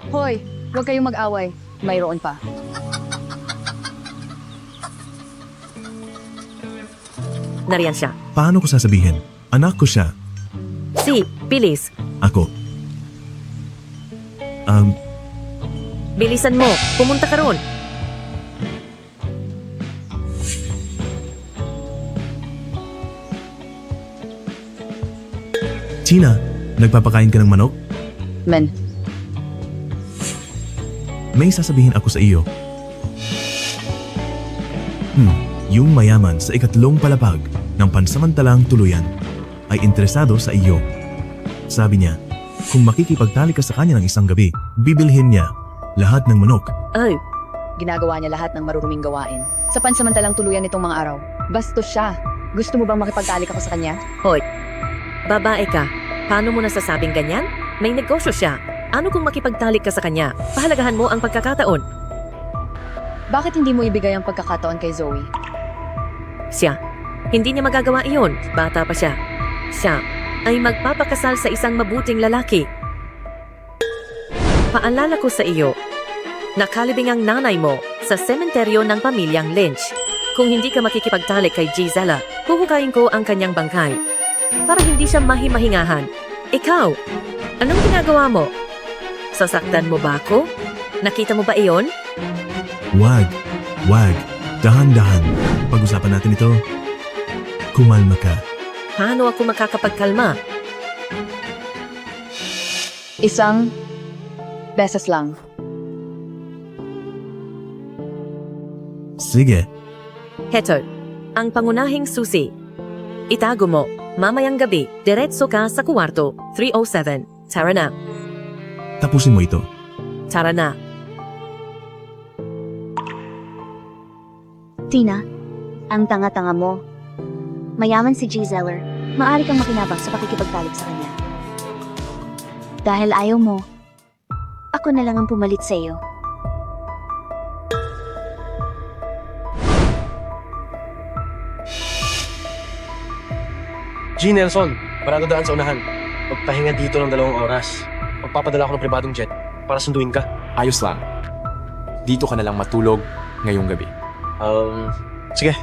Hoy, huwag kayong mag-away. Mayroon pa. Nariyan siya. Paano ko sasabihin? Anak ko siya. Si, bilis. Ako. Bilisan mo. Pumunta ka ron. Tina, nagpapakain ka ng manok? Men, May sasabihin ako sa iyo. Yung mayaman sa ikatlong palapag ng pansamantalang tuluyan ay interesado sa iyo. Sabi niya, kung makikipagtali ka sa kanya ng isang gabi, bibilhin niya lahat ng manok. Oh, ginagawa niya lahat ng maruruming gawain. Sa pansamantalang tuluyan nitong mga araw. Bastos siya. Gusto mo bang makipagtalik ako sa kanya? hoy. Babae ka. Paano mo nasasabing ganyan? May negosyo siya. Ano kung makipagtalik ka sa kanya? Pahalagahan mo ang pagkakataon. Bakit hindi mo ibigay ang pagkakataon kay Zoe? Siya. Hindi niya magagawa iyon. Bata pa siya. Siya ay magpapakasal sa isang mabuting lalaki. Paalala ko sa iyo, nakalibing ang nanay mo sa sementeryo ng pamilyang Lynch. Kung hindi ka makikipagtalik kay Gisela, huhukayin ko ang kanyang bangkay. Para hindi siya mahimahingahan. Ikaw, anong ginagawa mo? Sasaktan mo ba ako? Nakita mo ba iyon? Wag. Dahan-dahan. Pag-usapan natin ito. Kumalma ka. Paano ako makakapagkalma? Isang beses lang. Sige. Heto, ang pangunahing susi. Itago mo, mamayang gabi, diretso ka sa kwarto, 307. Tara na, Tapusin mo ito. tara na. Tina, ang tanga-tanga mo. Mayaman si Giseller. Maaari kang makinabang sa pakikipagtalik sa kanya. Dahil ayaw mo, ako na lang ang pumalit sa iyo. G. Nelson, parado daan sa unahan. Magpahinga dito ng 2 oras. Magpapadala ako ng pribadong jet para sunduin ka. Ayos lang. Dito ka na lang matulog ngayong gabi. Sige.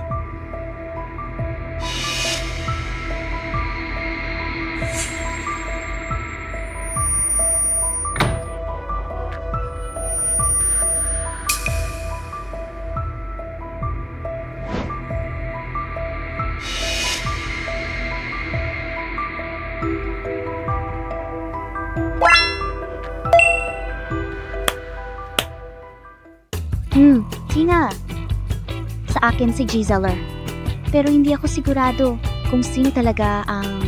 Tina. Sa akin si Giseller. Pero hindi ako sigurado kung sino talaga ang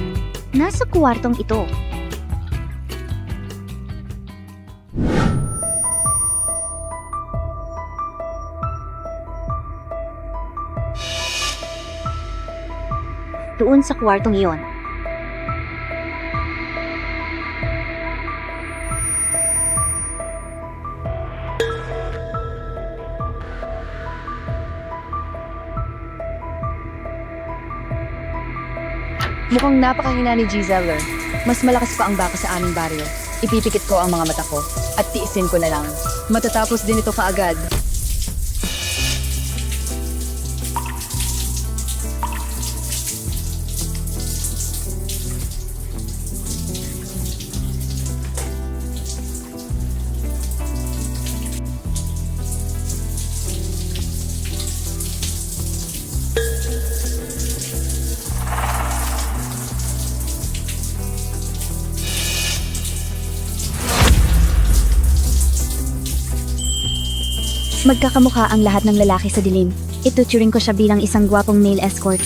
nasa kwartong ito. Doon sa kwartong iyon. Mukhang napakahina ni Giseller. Mas malakas pa ang baka sa aming baryo. Ipipikit ko ang mga mata ko at tiisin ko na lang. Matatapos din ito kaagad. Magkakamukha ang lahat ng lalaki sa dilim. Ituturing ko siya bilang isang gwapong male escort.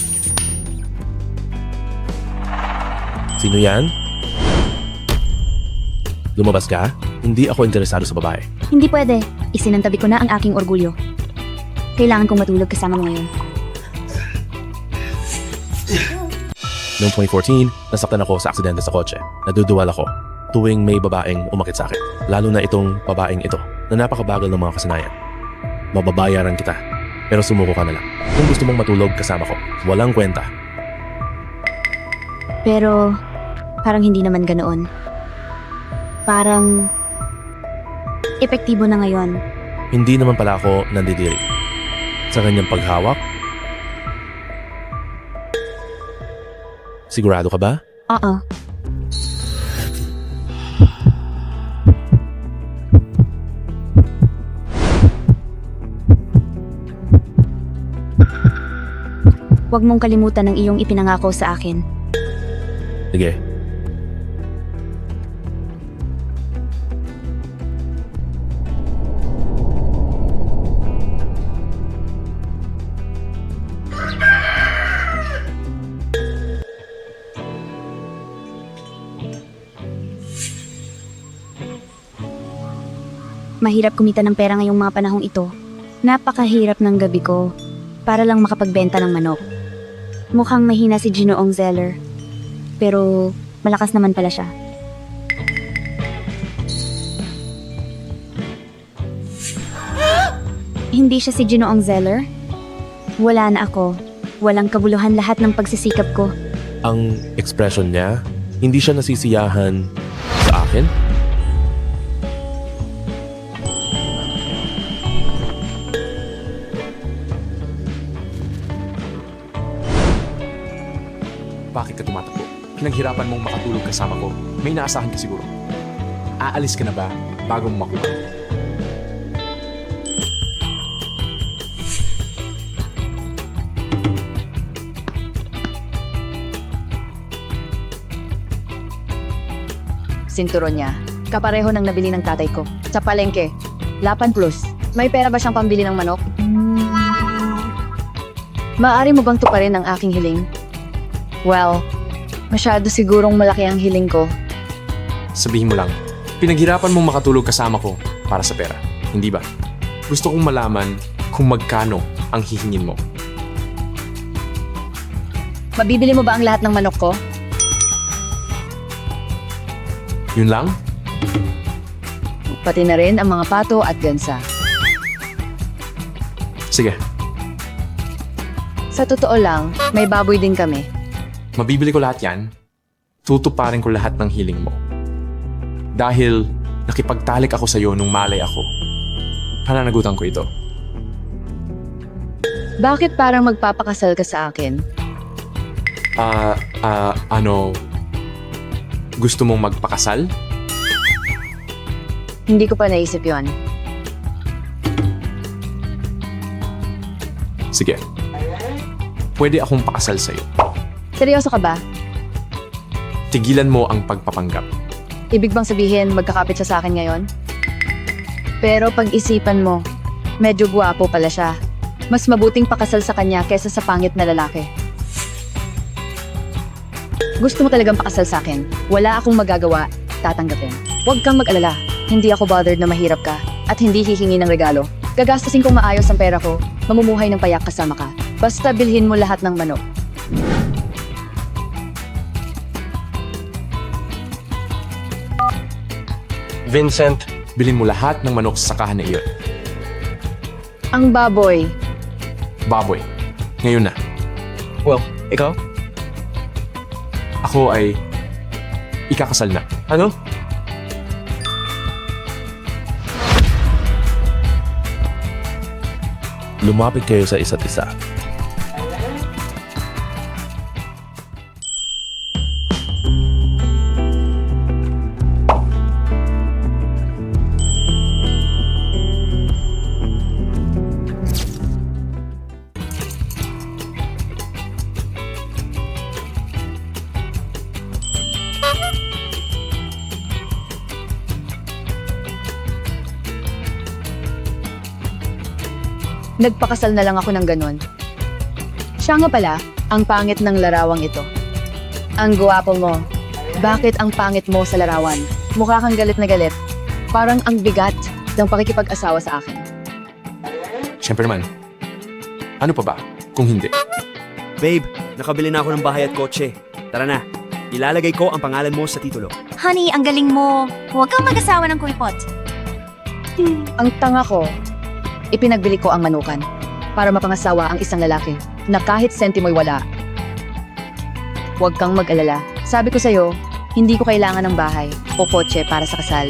Sino yan? Lumabas ka? Hindi ako interesado sa babae. Hindi pwede. Isinantabi ko na ang aking orgulyo. Kailangan kong matulog kasama mo ngayon. Noong 2014, nasaktan ako sa aksidente sa kotse. Naduduwal ako tuwing may babaeng umakit sa akin. Lalo na itong babaeng ito na napakabagal ng mga kasanayan. Mababayaran kita, pero sumuko ka na lang. Kung gusto mong matulog kasama ko, walang kwenta. Pero, parang hindi naman ganoon. Parang, Epektibo na ngayon. Hindi naman pala ako nandidiri. Sa kanyang paghawak? Sigurado ka ba? Oo. Huwag mong kalimutan ang iyong ipinangako sa akin. Sige. Mahirap kumita ng pera ngayong mga panahong ito. Napakahirap ng gabi ko para lang makapagbenta ng manok. Mukhang mahina si Ginoong Zeller. Pero malakas naman pala siya. Hindi siya si Ginoong Zeller? Wala na ako. Walang kabuluhan lahat ng pagsisikap ko. Ang expression niya, hindi siya nasisiyahan sa akin? Bakit ka tumatakbo? Pinaghirapan mong makatulog kasama ko. May naasahan ka siguro. Aalis ka na ba bago mo makuha? Sinturon niya. Kapareho ng nabili ng tatay ko. Sa palengke. Lapan Plus. May pera ba siyang pambili ng manok? Maaari mo bang tuparin ang aking hiling? Well, masyado sigurong malaki ang hiling ko. Sabihin mo lang, pinaghirapan mong makatulog kasama ko para sa pera. Hindi ba? Gusto kong malaman kung magkano ang hihingin mo. Mabibili mo ba ang lahat ng manok ko? Yun lang? Pati na rin ang mga pato at gansa. Sige, Sa totoo lang, may baboy din kami. mabibili ko lahat yan. Tutuparin ko lahat ng hiling mo. Dahil nakipagtalik ako sa'yo nung malay ako. Pananagutan ko ito. Bakit parang magpapakasal ka sa akin? Ano? Gusto mong magpakasal? Hindi ko pa naisip yon. Sige. Pwede akong pakasal sa'yo. Seryoso ka ba? Tigilan mo ang pagpapanggap. Ibig bang sabihin magkakapit siya sa akin ngayon? Pero pag-isipan mo, medyo guwapo pala siya. Mas mabuting pakasal sa kanya kaysa sa pangit na lalaki. Gusto mo talagang pakasal sa akin? Wala akong magagawa, tatanggapin. Huwag kang mag-alala. Hindi ako bothered na mahirap ka at hindi hihingi ng regalo. Gagastusin kong maayos ang pera ko, mamumuhay ng payak kasama ka. Basta bilhin mo lahat ng manok. Vincent, bilhin mo lahat ng manok sa sakahan na iyon. Ang baboy, Baboy, ngayon na. Well, ikaw? Ako ay ikakasal na. Ano? Lumapit kayo sa isa't isa. nagpakasal na lang ako ng ganun. Siya nga pala, ang pangit ng larawang ito. Ang guwapo mo. Bakit ang pangit mo sa larawan? Mukha kang galit na galit. Parang ang bigat ng pakikipag-asawa sa akin. Siyempre naman. Ano pa ba kung hindi? Babe, nakabili na ako ng bahay at kotse. Tara na. Ilalagay ko ang pangalan mo sa titulo. Honey, ang galing mo. Huwag kang mag-asawa ng kuripot. Ang tanga ko, ipinagbili ko ang manukan para mapangasawa ang isang lalaki na kahit sentimo'y wala. Huwag kang mag-alala. Sabi ko sa'yo, hindi ko kailangan ng bahay o kotse para sa kasal.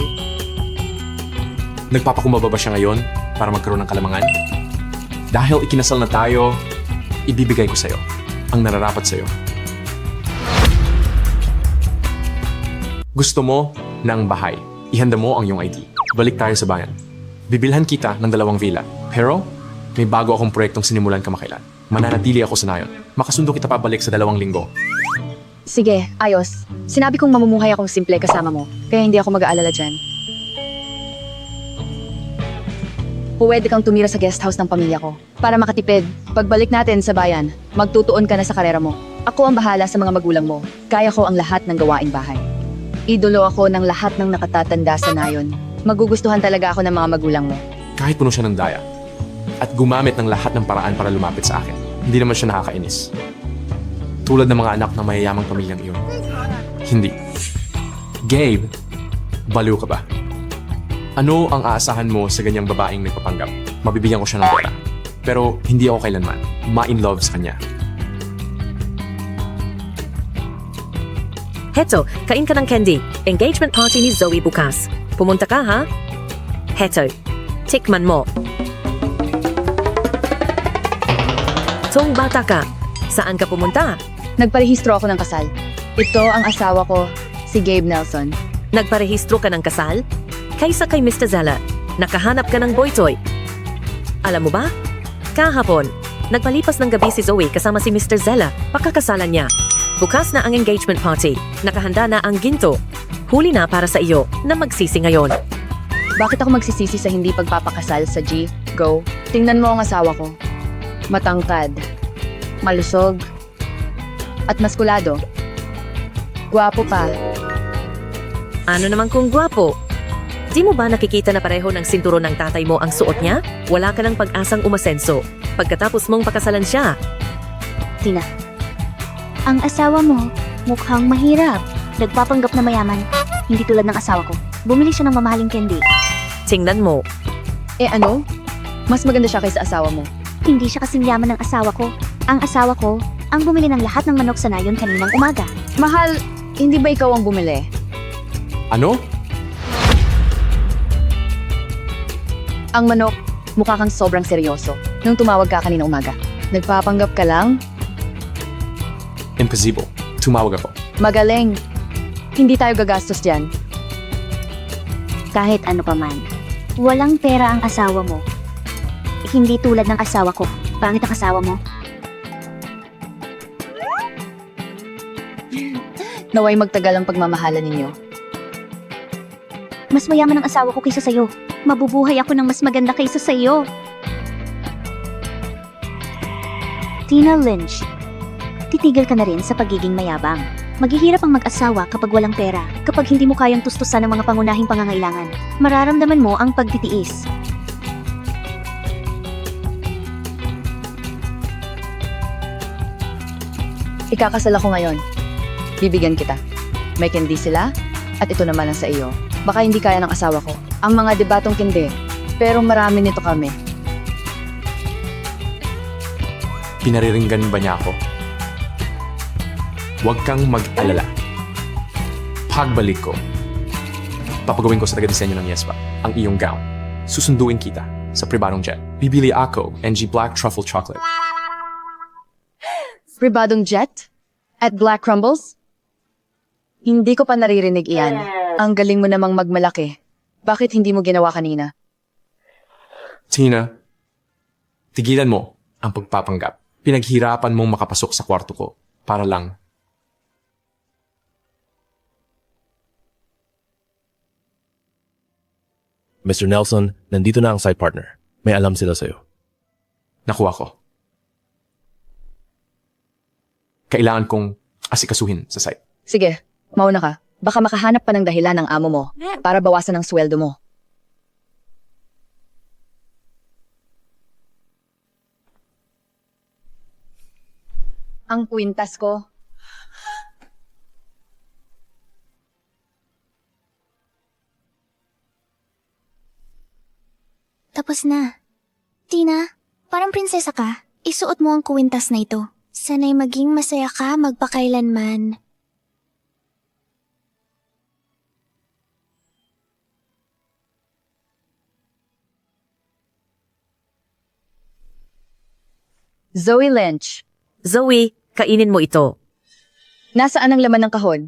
Nagpapakumbaba ba siya ngayon para magkaroon ng kalamangan? Dahil ikinasal na tayo, ibibigay ko sa'yo ang nararapat sa'yo. Gusto mo ng bahay. Ihanda mo ang iyong ID. Balik tayo sa bayan. Bibilhan kita ng 2 villa. Pero, may bago akong proyektong sinimulan kamakailan. Mananatili ako sa nayon. Makasundo kita pabalik sa 2 linggo. Sige, ayos. Sinabi kong mamumuhay akong simple kasama mo, kaya hindi ako mag-aalala dyan. Pwede kang tumira sa guest house ng pamilya ko. Para makatipid, pagbalik natin sa bayan, magtutuon ka na sa karera mo. Ako ang bahala sa mga magulang mo. Kaya ko ang lahat ng gawaing bahay. Idolo ako ng lahat ng nakatatanda sa nayon. Magugustuhan talaga ako ng mga magulang mo. Kahit puno siya ng daya. At gumamit ng lahat ng paraan para lumapit sa akin. Hindi naman siya nakakainis. Tulad ng mga anak ng mayayamang pamilyang iyon. Hindi. Gabe, baliw ka ba? Ano ang aasahan mo sa ganyang babaeng nagpapanggap? Mabibigyan ko siya ng pera. Pero hindi ako kailanman ma-in love sa kanya. Heto, kain ka ng candy. Engagement party ni Zoe bukas. Pumunta ka, ha? Heto, tikman mo. Tung bata ka, saan ka pumunta? Nagparehistro ako ng kasal. Ito ang asawa ko, si Gabe Nelson. Nagparehistro ka ng kasal? Kaysa kay Mr. Zella, nakahanap ka ng boy-toy. Alam mo ba? Kahapon, nagpalipas ng gabi si Zoe kasama si Mr. Zella, pagkakasalan niya. Bukas na ang engagement party, nakahanda na ang ginto. Huli na para sa iyo na magsisi ngayon. Bakit ako magsisisi sa hindi pagpapakasal sa G? Go. Tingnan mo ang asawa ko. Matangkad, malusog, at maskulado. Gwapo pa. Ano naman kung gwapo? Di mo ba nakikita na pareho ng sinturon ng tatay mo ang suot niya? Wala ka ng pag-asang umasenso. Pagkatapos mong pakasalan siya, Tina, ang asawa mo mukhang mahirap. Nagpapanggap na mayaman. Hindi tulad ng asawa ko. Bumili siya ng mamahaling candy. tingnan mo. Eh ano? Mas maganda siya kaysa asawa mo. Hindi siya kasing yaman ng asawa ko. Ang asawa ko ang bumili ng lahat ng manok sa nayon kaninang umaga. Mahal, hindi ba ikaw ang bumili? Ano? Ang manok, mukha kang sobrang seryoso. Nung tumawag ka kanina umaga. Nagpapanggap ka lang? Impossible. Tumawag ako. Magaling. Hindi tayo gagastos dyan. Kahit ano pa man. Walang pera ang asawa mo. Hindi tulad ng asawa ko. Pangit ang asawa mo. Naway magtagal ang pagmamahalan ninyo. Mas mayaman ang asawa ko kaysa sa'yo. Mabubuhay ako ng mas maganda kaysa sa'yo. Tina Lynch, titigil ka na rin sa pagiging mayabang. Maghihirap ang mag-asawa kapag walang pera, kapag hindi mo kayang tustusan ang mga pangunahing pangangailangan. Mararamdaman mo ang pagtitiis. Ikakasal ako ngayon. Bibigyan kita. May candy sila, at ito naman ang sa iyo. Baka hindi kaya ng asawa ko. Ang mga debatong kindi, pero marami nito kami. Pinariringgan ba niya ako? Huwag kang mag-alala. Pagbalik ko, papagawin ko sa taga-disenyo ng Yespa ang iyong gown. Susunduin kita sa pribadong jet. Bibili ako NG Black Truffle Chocolate. Pribadong jet? At Black Crumbles? Hindi ko pa naririnig iyan. Ang galing mo namang magmalaki. Bakit hindi mo ginawa kanina? Tina, tigilan mo ang pagpapanggap. Pinaghirapan mong makapasok sa kwarto ko para lang. Mr. Nelson, nandito na ang site partner. May alam sila sa'yo. Nakuha ko. Kailangan kong asikasuhin sa site. Sige, mauna ka. Baka makahanap pa ng dahilan ng amo mo para bawasan ang sweldo mo. Ang kwintas ko. Tapos na. Tina, parang prinsesa ka. Isuot mo ang kuwintas na ito. Sana'y maging masaya ka magpakailanman. Zoe Lynch, Zoe, kainin mo ito. nasaan ang laman ng kahon?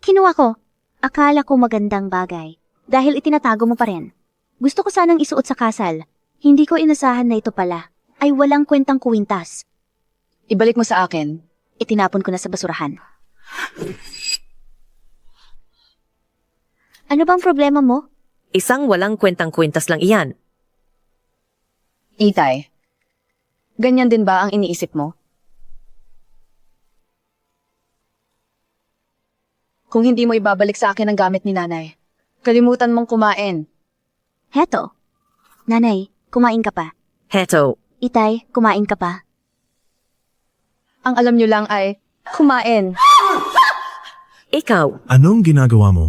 Kinuha ko. Akala ko magandang bagay. Dahil itinatago mo pa rin. Gusto ko sanang isuot sa kasal. Hindi ko inasahan na ito pala. Ay walang kwentang kuwintas. Ibalik mo sa akin. Itinapon ko na sa basurahan. Ano bang problema mo? Isang walang kwentang-kwintas lang iyan. Itay, ganyan din ba ang iniisip mo? Kung hindi mo ibabalik sa akin ang gamit ni nanay, kalimutan mong kumain. Heto. Nanay, kumain ka pa. Heto, Itay, kumain ka pa. Ang alam nyo lang ay, kumain. ikaw, Anong ginagawa mo?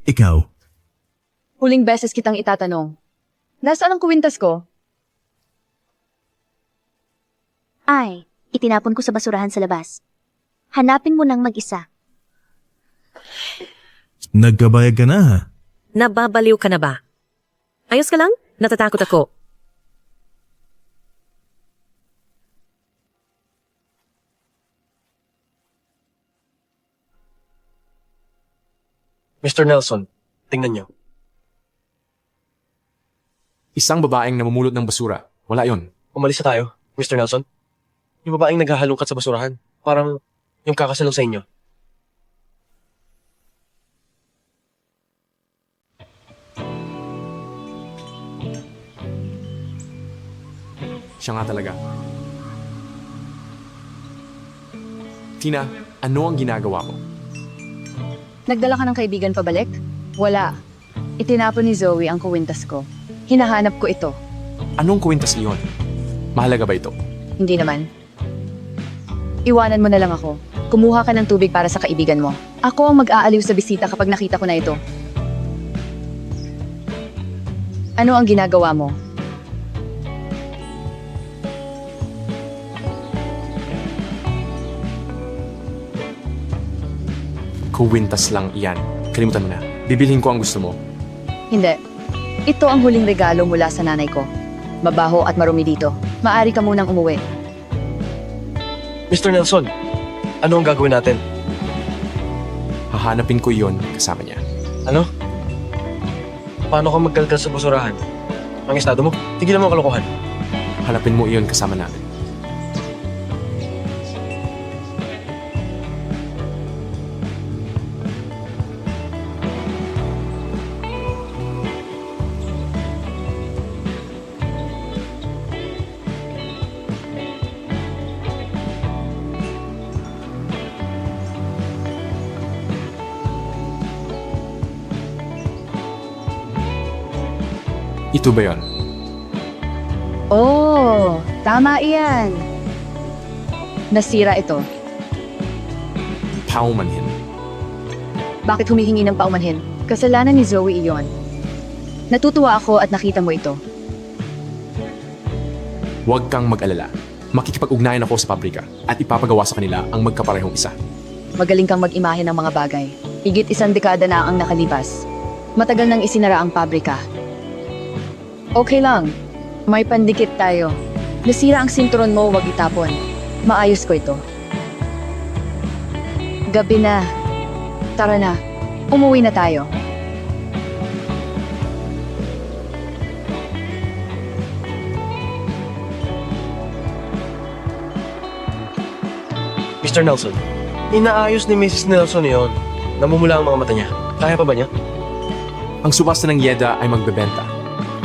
Ikaw, Huling beses kitang itatanong. Nasaan ang kuwintas ko? Ay, itinapon ko sa basurahan sa labas. Hanapin mo nang mag-isa. nagkabayag ka na ha? nababaliw ka na ba? Ayos ka lang? Natatakot ako. Mr. Nelson, tingnan niyo. Isang babaeng namumulot ng basura. Wala yon. Umalis na tayo, Mr. Nelson. Yung babaeng naghahalongkat sa basurahan. Parang yung kakasalong sa inyo. Siya nga talaga. Tina, ano ang ginagawa mo? Nagdala ka ng kaibigan pabalik? Wala. Itinapon ni Zoe ang kuwintas ko. Hinahanap ko ito. Anong kwintas iyon? Mahalaga ba ito? Hindi naman. Iwanan mo na lang ako. Kumuha ka ng tubig para sa kaibigan mo. Ako ang mag-aaliw sa bisita kapag nakita ko na ito. Ano ang ginagawa mo? Kuwintas lang iyan. Kalimutan mo na. Bibilhin ko ang gusto mo. Hindi. Ito ang huling regalo mula sa nanay ko. Mabaho at marumi dito. Maari ka munang umuwi. Mr. Nelson, ano ang gagawin natin? Hahanapin ko iyon kasama niya. Ano? Paano ka magkalkal sa basurahan? Ang estado mo? Tigilan mo ang kalokohan. Hanapin mo iyon kasama namin. Ito ba yon? Oh, tama iyan. Nasira ito. Paumanhin. Bakit humihingi ng paumanhin? Kasalanan ni Zoe iyon. Natutuwa ako at nakita mo ito. Huwag kang mag-alala. Makikipag-ugnayan ako sa pabrika at ipapagawa sa kanila ang magkaparehong isa. Magaling kang mag-imahe ng mga bagay. Higit 1 dekada na ang nakalipas. Matagal nang isinara ang pabrika. Okay lang. May pandikit tayo. Nasira ang sinturon mo, wag itapon. Maayos ko ito. Gabi na. Tara na. Umuwi na tayo. Mr. Nelson, inaayos ni Mrs. Nelson yon. Namumula ang mga mata niya. Kaya pa ba niya? Ang subasta ng Yeda ay magbebenta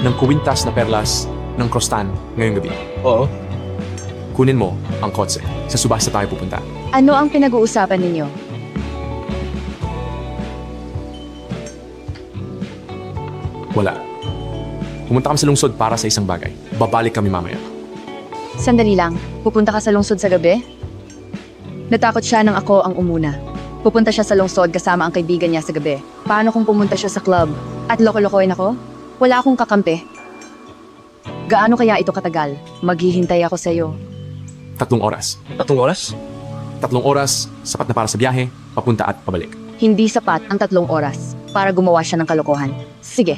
ng kuwintas na perlas ng krostan ngayong gabi. Oo. Kunin mo ang kotse. Sa subasta tayo pupunta. Ano ang pinag-uusapan ninyo? Wala. Pumunta kami sa lungsod para sa isang bagay. Babalik kami mamaya. Sandali lang. Pupunta ka sa lungsod sa gabi? Natakot siya nang ako ang umuna. Pupunta siya sa lungsod kasama ang kaibigan niya sa gabi. Paano kung pumunta siya sa club? At loko-lokohin ako? Wala akong kakampi. Gaano kaya ito katagal? Maghihintay ako sa iyo. 3 oras. 3 oras? 3 oras, sapat na para sa biyahe, papunta at pabalik. Hindi sapat ang 3 oras. para gumawa siya ng kalokohan. Sige,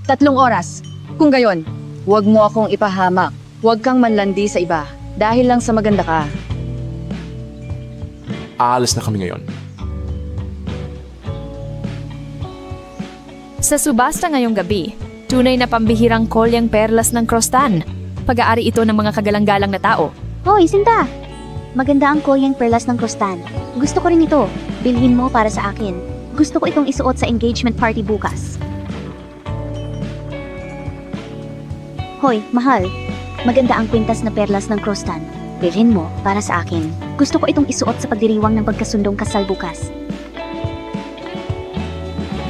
3 oras. Kung gayon, huwag mo akong ipahamak. Huwag kang manlandi sa iba. Dahil lang sa maganda ka. Aalis na kami ngayon. Sa subasta ngayong gabi, tunay na pambihirang kolyang perlas ng Crostan. Pag-aari ito ng mga kagalang-galang na tao. Hoy, Sinta! Maganda ang kolyang perlas ng Crostan. Gusto ko rin ito. Bilhin mo para sa akin. Gusto ko itong isuot sa engagement party bukas. Hoy, mahal. Maganda ang kwintas na perlas ng Crostan. Bilhin mo para sa akin. Gusto ko itong isuot sa pagdiriwang ng pagkasundong kasal bukas.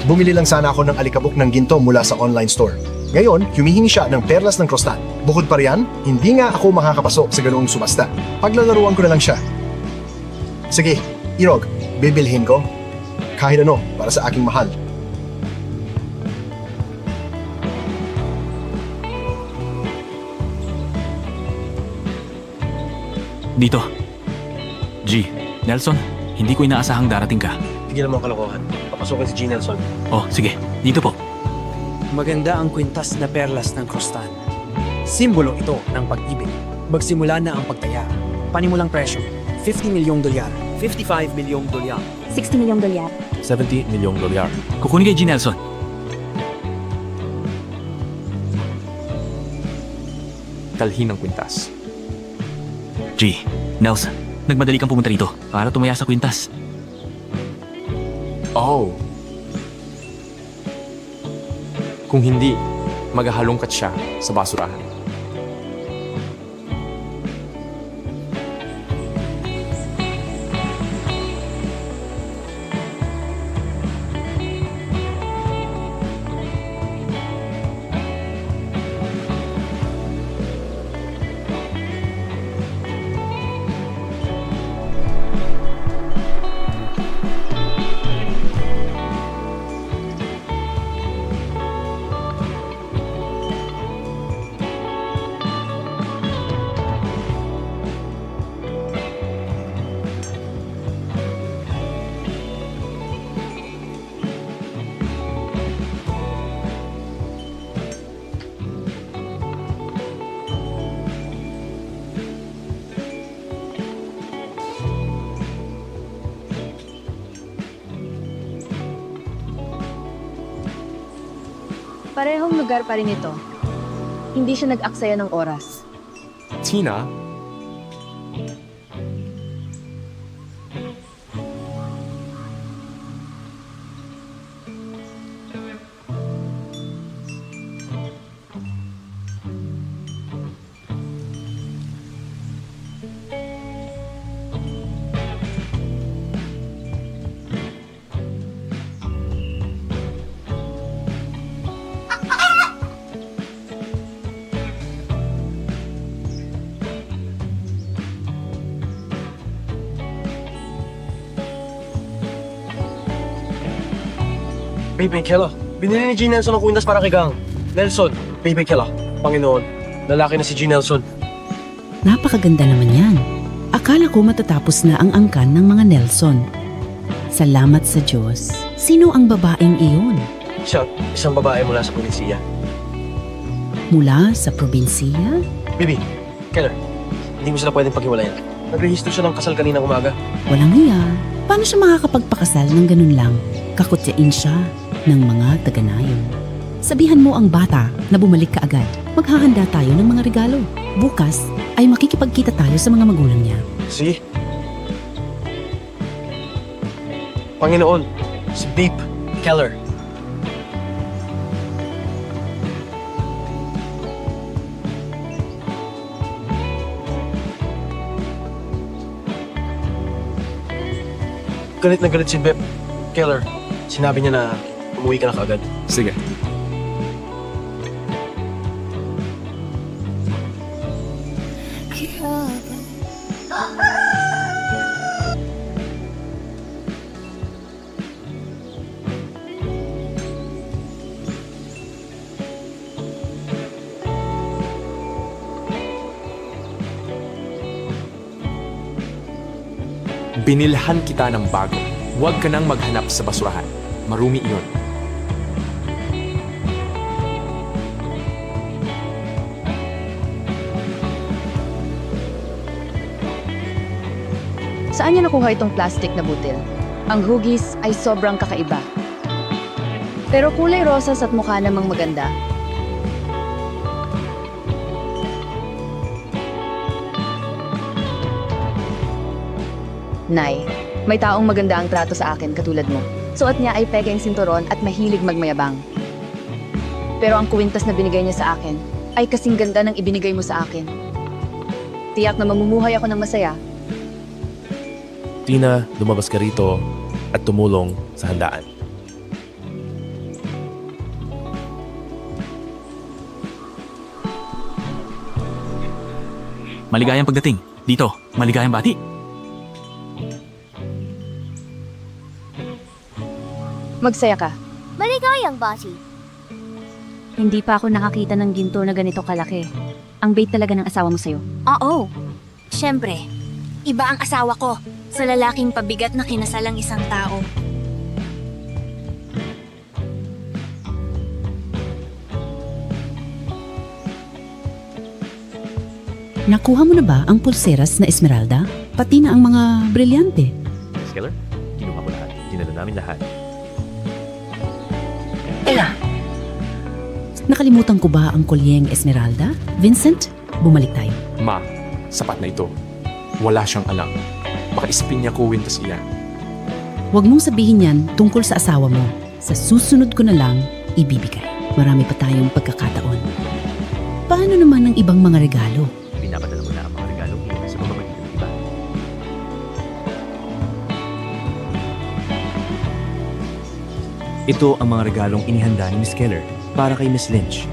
Bumili lang sana ako ng alikabok ng ginto mula sa online store. Ngayon, humihingi siya ng perlas ng Crostan. Bukod pa riyan, hindi nga ako makakapasok sa ganoong subasta. Paglalaruan ko na lang siya. Sige, Irog, bibilhin ko. Kahit ano, para sa aking mahal. Dito. G, Nelson, hindi ko inaasahang darating ka. Tigilan mo ang kalokohan. Papasukin si G. Nelson. Oh, sige. Dito po. Maganda ang kwintas na perlas ng Crostan. Simbolo ito ng pag-ibig. Magsimula na ang pagtaya. Panimulang presyo, $50 milyong. 55 milyong dolyar. 60 milyong dolyar. 70 milyong dolyar. Kukunin kay G. Nelson. Dalhin ang kwintas. G, Nelson, nagmadali kang pumunta rito para tumaya sa kwintas. Oh. Kung hindi, maghahalongkat siya sa basurahan. Parehong lugar pa rin ito. Hindi siya nag-aksaya ng oras. Tina, Baby Kela. Binili ni G. Nelson ang kwintas para kay Gang. Nelson, Baby Kela. Panginoon, lalaki na si G. Nelson. Napakaganda naman yan. Akala ko matatapos na ang angkan ng mga Nelson. Salamat sa Diyos. Sino ang babaeng iyon? Siya, isang babae mula sa probinsya. Mula sa probinsya? Baby, Keller, hindi mo sila pwedeng paghiwalayan. Nagrehistro siya ng kasal kaninang umaga. Walang hiya. Paano siya makakapagpakasal ng ganun lang? Kakutyain siya ng mga taga-nayon. Sabihan mo ang bata na bumalik ka agad. Maghahanda tayo ng mga regalo. Bukas ay makikipagkita tayo sa mga magulang niya. Si? Panginoon, si Babe Keller. Galit na galit si Babe Keller. Sinabi niya na umuwi ka na kaagad. sige. Binilhan kita ng bago. Huwag ka nang maghanap sa basurahan. Marumi iyon. Saan niya nakuha itong plastic na butil? Ang hugis ay sobrang kakaiba. Pero kulay rosas at mukha namang maganda. Nay, may taong maganda ang trato sa akin katulad mo. Suot niya ay pekeng sinturon at mahilig magmayabang. Pero ang kwintas na binigay niya sa akin ay kasing ganda ng ibinigay mo sa akin. Tiyak na mamumuhay ako ng masaya. Tina, lumabas ka rito at tumulong sa handaan. Maligayang pagdating. Dito, maligayang bati. Magsaya ka. Maligayang bati. Hindi pa ako nakakita ng ginto na ganito kalaki. Ang bait talaga ng asawa mo sa'yo. Oo. Siyempre, iba ang asawa ko sa lalaking pabigat na kinasalang isang tao. Nakuha mo na ba ang pulseras na esmeralda? Pati na ang mga brilyante. Skeller, kinuha ko lahat. Dinala namin lahat. Nakalimutan ko ba ang kolyeng esmeralda? Vincent, bumalik tayo. Ma, sapat na ito. Wala siyang alam. Baka ispin niya ko wintas iyan. Huwag mong sabihin yan tungkol sa asawa mo. Sa susunod ko na lang, ibibigay. Marami pa tayong pagkakataon. Paano naman ang ibang mga regalo? Pinapadala mo na ang mga regalo sa pamamagitan ng iba. Ito ang mga regalong inihanda ni Miss Keller para kay Miss Lynch.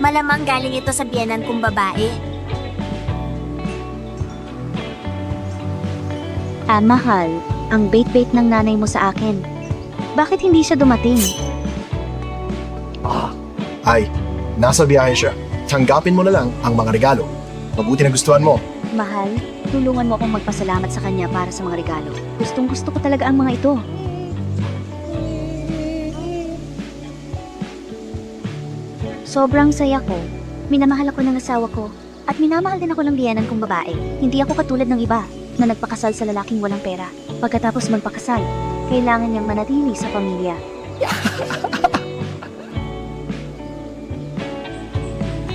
Malamang galing ito sa biyenan kong babae. Mahal, ang bait-bait ng nanay mo sa akin. Bakit hindi siya dumating? Ay, nasa biyahe siya. Tanggapin mo na lang ang mga regalo. Mabuti na gustuhan mo. Mahal, tulungan mo akong magpasalamat sa kanya para sa mga regalo. Gustong-gusto ko talaga ang mga ito. Sobrang saya ko. Minamahal ako ng asawa ko. At minamahal din ako ng biyenan kong babae. Hindi ako katulad ng iba na nagpakasal sa lalaking walang pera. Pagkatapos magpakasal, kailangan niyang manatili sa pamilya.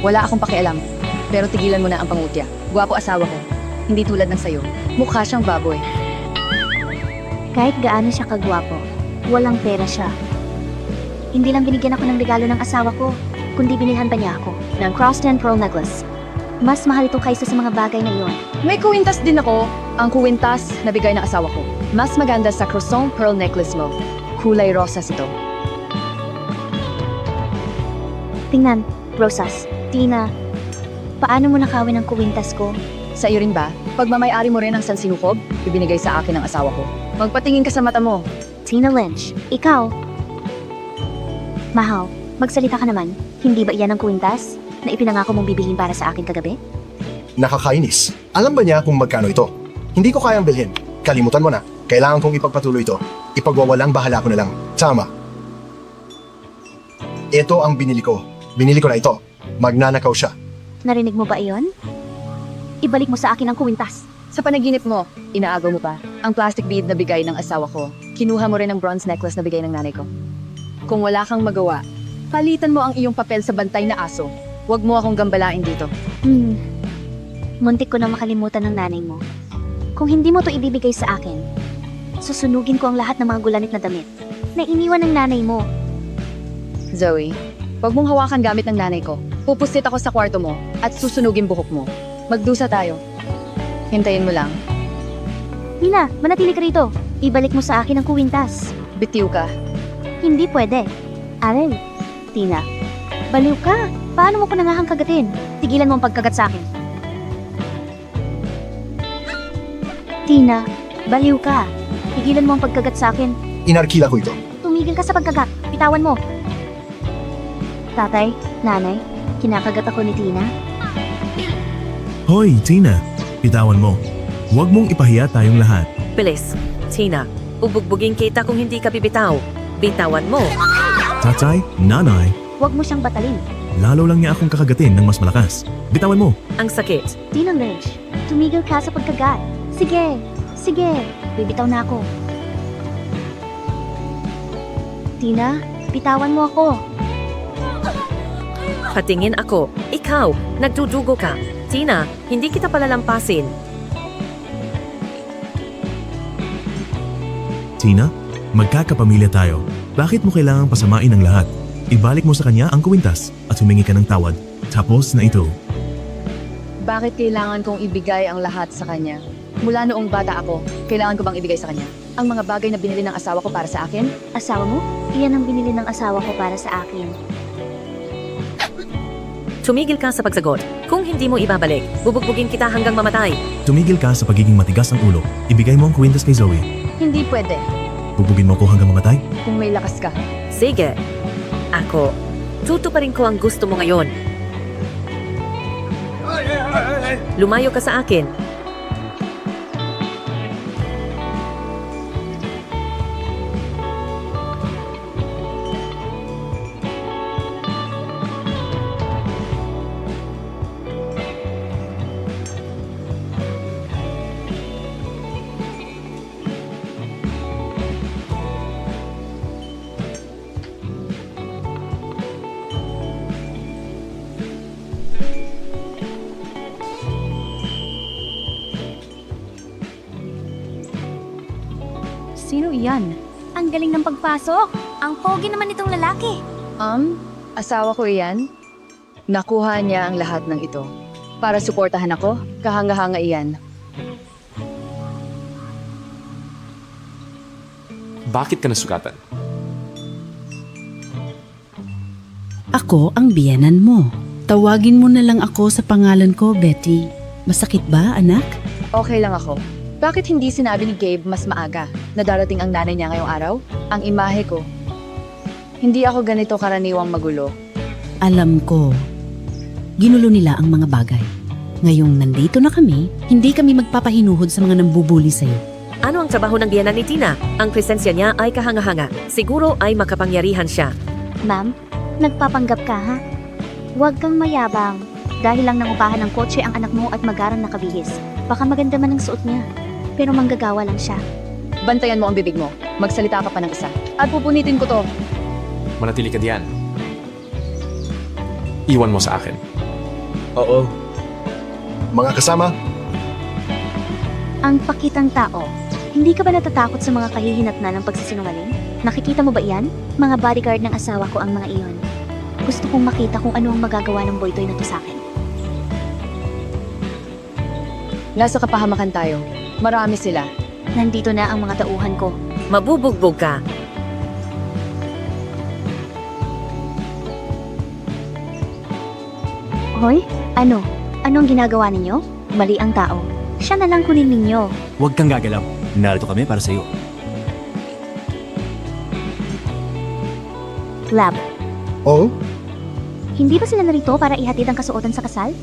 Wala akong pakialam. Pero tigilan mo na ang pangutya. Gwapo asawa ko. Hindi tulad ng sayo. Mukha siyang baboy. Kahit gaano siya kagwapo, walang pera siya. Hindi lang binigyan ako ng regalo ng asawa ko, kundi binilhan pa niya ako ng Crosston Pearl Necklace. Mas mahal ito kaysa sa mga bagay na iyon. May kuwintas din ako. Ang kuwintas na bigay ng asawa ko. Mas maganda sa Croissant Pearl Necklace mo. Kulay rosas ito. Tingnan, Rosas, Tina, paano mo nakawin ang kuwintas ko? Sa iyo rin ba? Pagmamayari mo rin ang sansinukob, ibinigay sa akin ng asawa ko. Magpatingin ka sa mata mo. Tina Lynch, ikaw? Mahal, magsalita ka naman. Hindi ba iyan ang kuwintas na ipinangako mong bibilhin para sa akin kagabi? Nakakainis. Alam ba niya kung magkano ito? Hindi ko kayang bilhin. Kalimutan mo na. Kailangan kong ipagpatuloy ito. Ipagwawalang bahala ko na lang. Tama. Ito ang binili ko. Binili ko na ito. Magnanakaw siya. Narinig mo ba iyon? Ibalik mo sa akin ang kuwintas. Sa panaginip mo, inaagaw mo pa. Ang plastic bead na bigay ng asawa ko. Kinuha mo rin ang bronze necklace na bigay ng nanay ko. Kung wala kang magawa, palitan mo ang iyong papel sa bantay na aso. Huwag mo akong gambalain dito. Muntik ko na makalimutan ng nanay mo. Kung hindi mo to ibibigay sa akin, susunugin ko ang lahat ng mga gulanit na damit na iniwan ng nanay mo. Zoe, huwag mong hawakan gamit ng nanay ko. Pupusit ako sa kwarto mo at susunugin buhok mo. Magdusa tayo. Hintayin mo lang. Tina, manatili ka rito. Ibalik mo sa akin ang kuwintas. Bitiw ka. Hindi pwede. Aral, Tina, baliw ka. Paano mo ko nangahang kagatin? Tigilan mo ang pagkagat sa akin. Tina, baliw ka. Tigilan mo ang pagkagat sa akin. Inarkila ko ito. Tumigil ka sa pagkagat. Bitawan mo. Tatay, nanay, kinakagat ako ni Tina. Hoy, Tina, bitawan mo. Huwag mong ipahiya tayong lahat. Bilis, Tina, ubugbugin kita kung hindi ka bibitaw. Bitawan mo. Tatay, nanay, Huwag mo siyang batalin. lalo lang niya akong kakagatin ng mas malakas. Bitawan mo. Ang sakit. Tina Lynch, tumigil ka sa pagkagat. Sige, sige, bibitaw na ako. Tina, bitawan mo ako. Patingin ako. Ikaw, nagdudugo ka. Tina, hindi kita palalampasin. Tina, magkakapamilya tayo. Bakit mo kailangang pasamain ang lahat? Ibalik mo sa kanya ang kwintas at humingi ka ng tawad. Tapos na ito. Bakit kailangan kong ibigay ang lahat sa kanya? Mula noong bata ako, kailangan ko bang ibigay sa kanya? Ang mga bagay na binili ng asawa ko para sa akin? Asawa mo? Iyan ang binili ng asawa ko para sa akin. Tumigil ka sa pagsagot. Kung hindi mo ibabalik, bubugbugin kita hanggang mamatay. Tumigil ka sa pagiging matigas ang ulo. Ibigay mo ang kwintas kay Zoe. Hindi pwede. Bubugin mo ko hanggang mamatay? Kung may lakas ka. Sige. Ako, tutuparin ko ang gusto mo ngayon. Lumayo ka sa akin. Sino iyan? Ang galing ng pagpasok. Ang pogi naman itong lalaki. Asawa ko iyan. Nakuha niya ang lahat ng ito. Para suportahan ako, kahanga-hanga iyan. Bakit ka nasugatan? Ako ang biyenan mo. Tawagin mo na lang ako sa pangalan ko, Betty. Masakit ba, anak? Okay lang ako. Bakit hindi sinabi ni Gabe mas maaga na darating ang nanay niya ngayong araw? Ang imahe ko. Hindi ako ganito karaniwang magulo. Alam ko. Ginulo nila ang mga bagay. Ngayong nandito na kami, hindi kami magpapahinuhod sa mga nambubuli sa'yo. Ano ang trabaho ng biyanan ni Tina? Ang presensya niya ay kahanga-hanga. Siguro ay makapangyarihan siya. Ma'am, nagpapanggap ka ha? Huwag kang mayabang. Dahil lang nangupahan ng kotse ang anak mo at magarang nakabihis. Baka maganda man ang suot niya. Pero manggagawa lang siya. Bantayan mo ang bibig mo. Magsalita ka pa ng isa. At pupunitin ko to. Manatili ka diyan. Iwan mo sa akin. Oo. Mga kasama, Ang pakitang tao. Hindi ka ba natatakot sa mga kahihinatnan ng pagsisinungaling? Nakikita mo ba iyan? Mga bodyguard ng asawa ko ang mga iyon. Gusto kong makita kung ano ang magagawa ng boytoy na to sa akin. Nasa kapahamakan tayo. Marami sila. Nandito na ang mga tauhan ko. Mabubugbog ka. Hoy, ano? Anong ginagawa ninyo? Mali ang tao. Siya na lang kunin ninyo. Huwag kang gagalaw. Narito kami para sa iyo. Lab, oo, hindi ba sila narito para ihatid ang kasuotan sa kasal?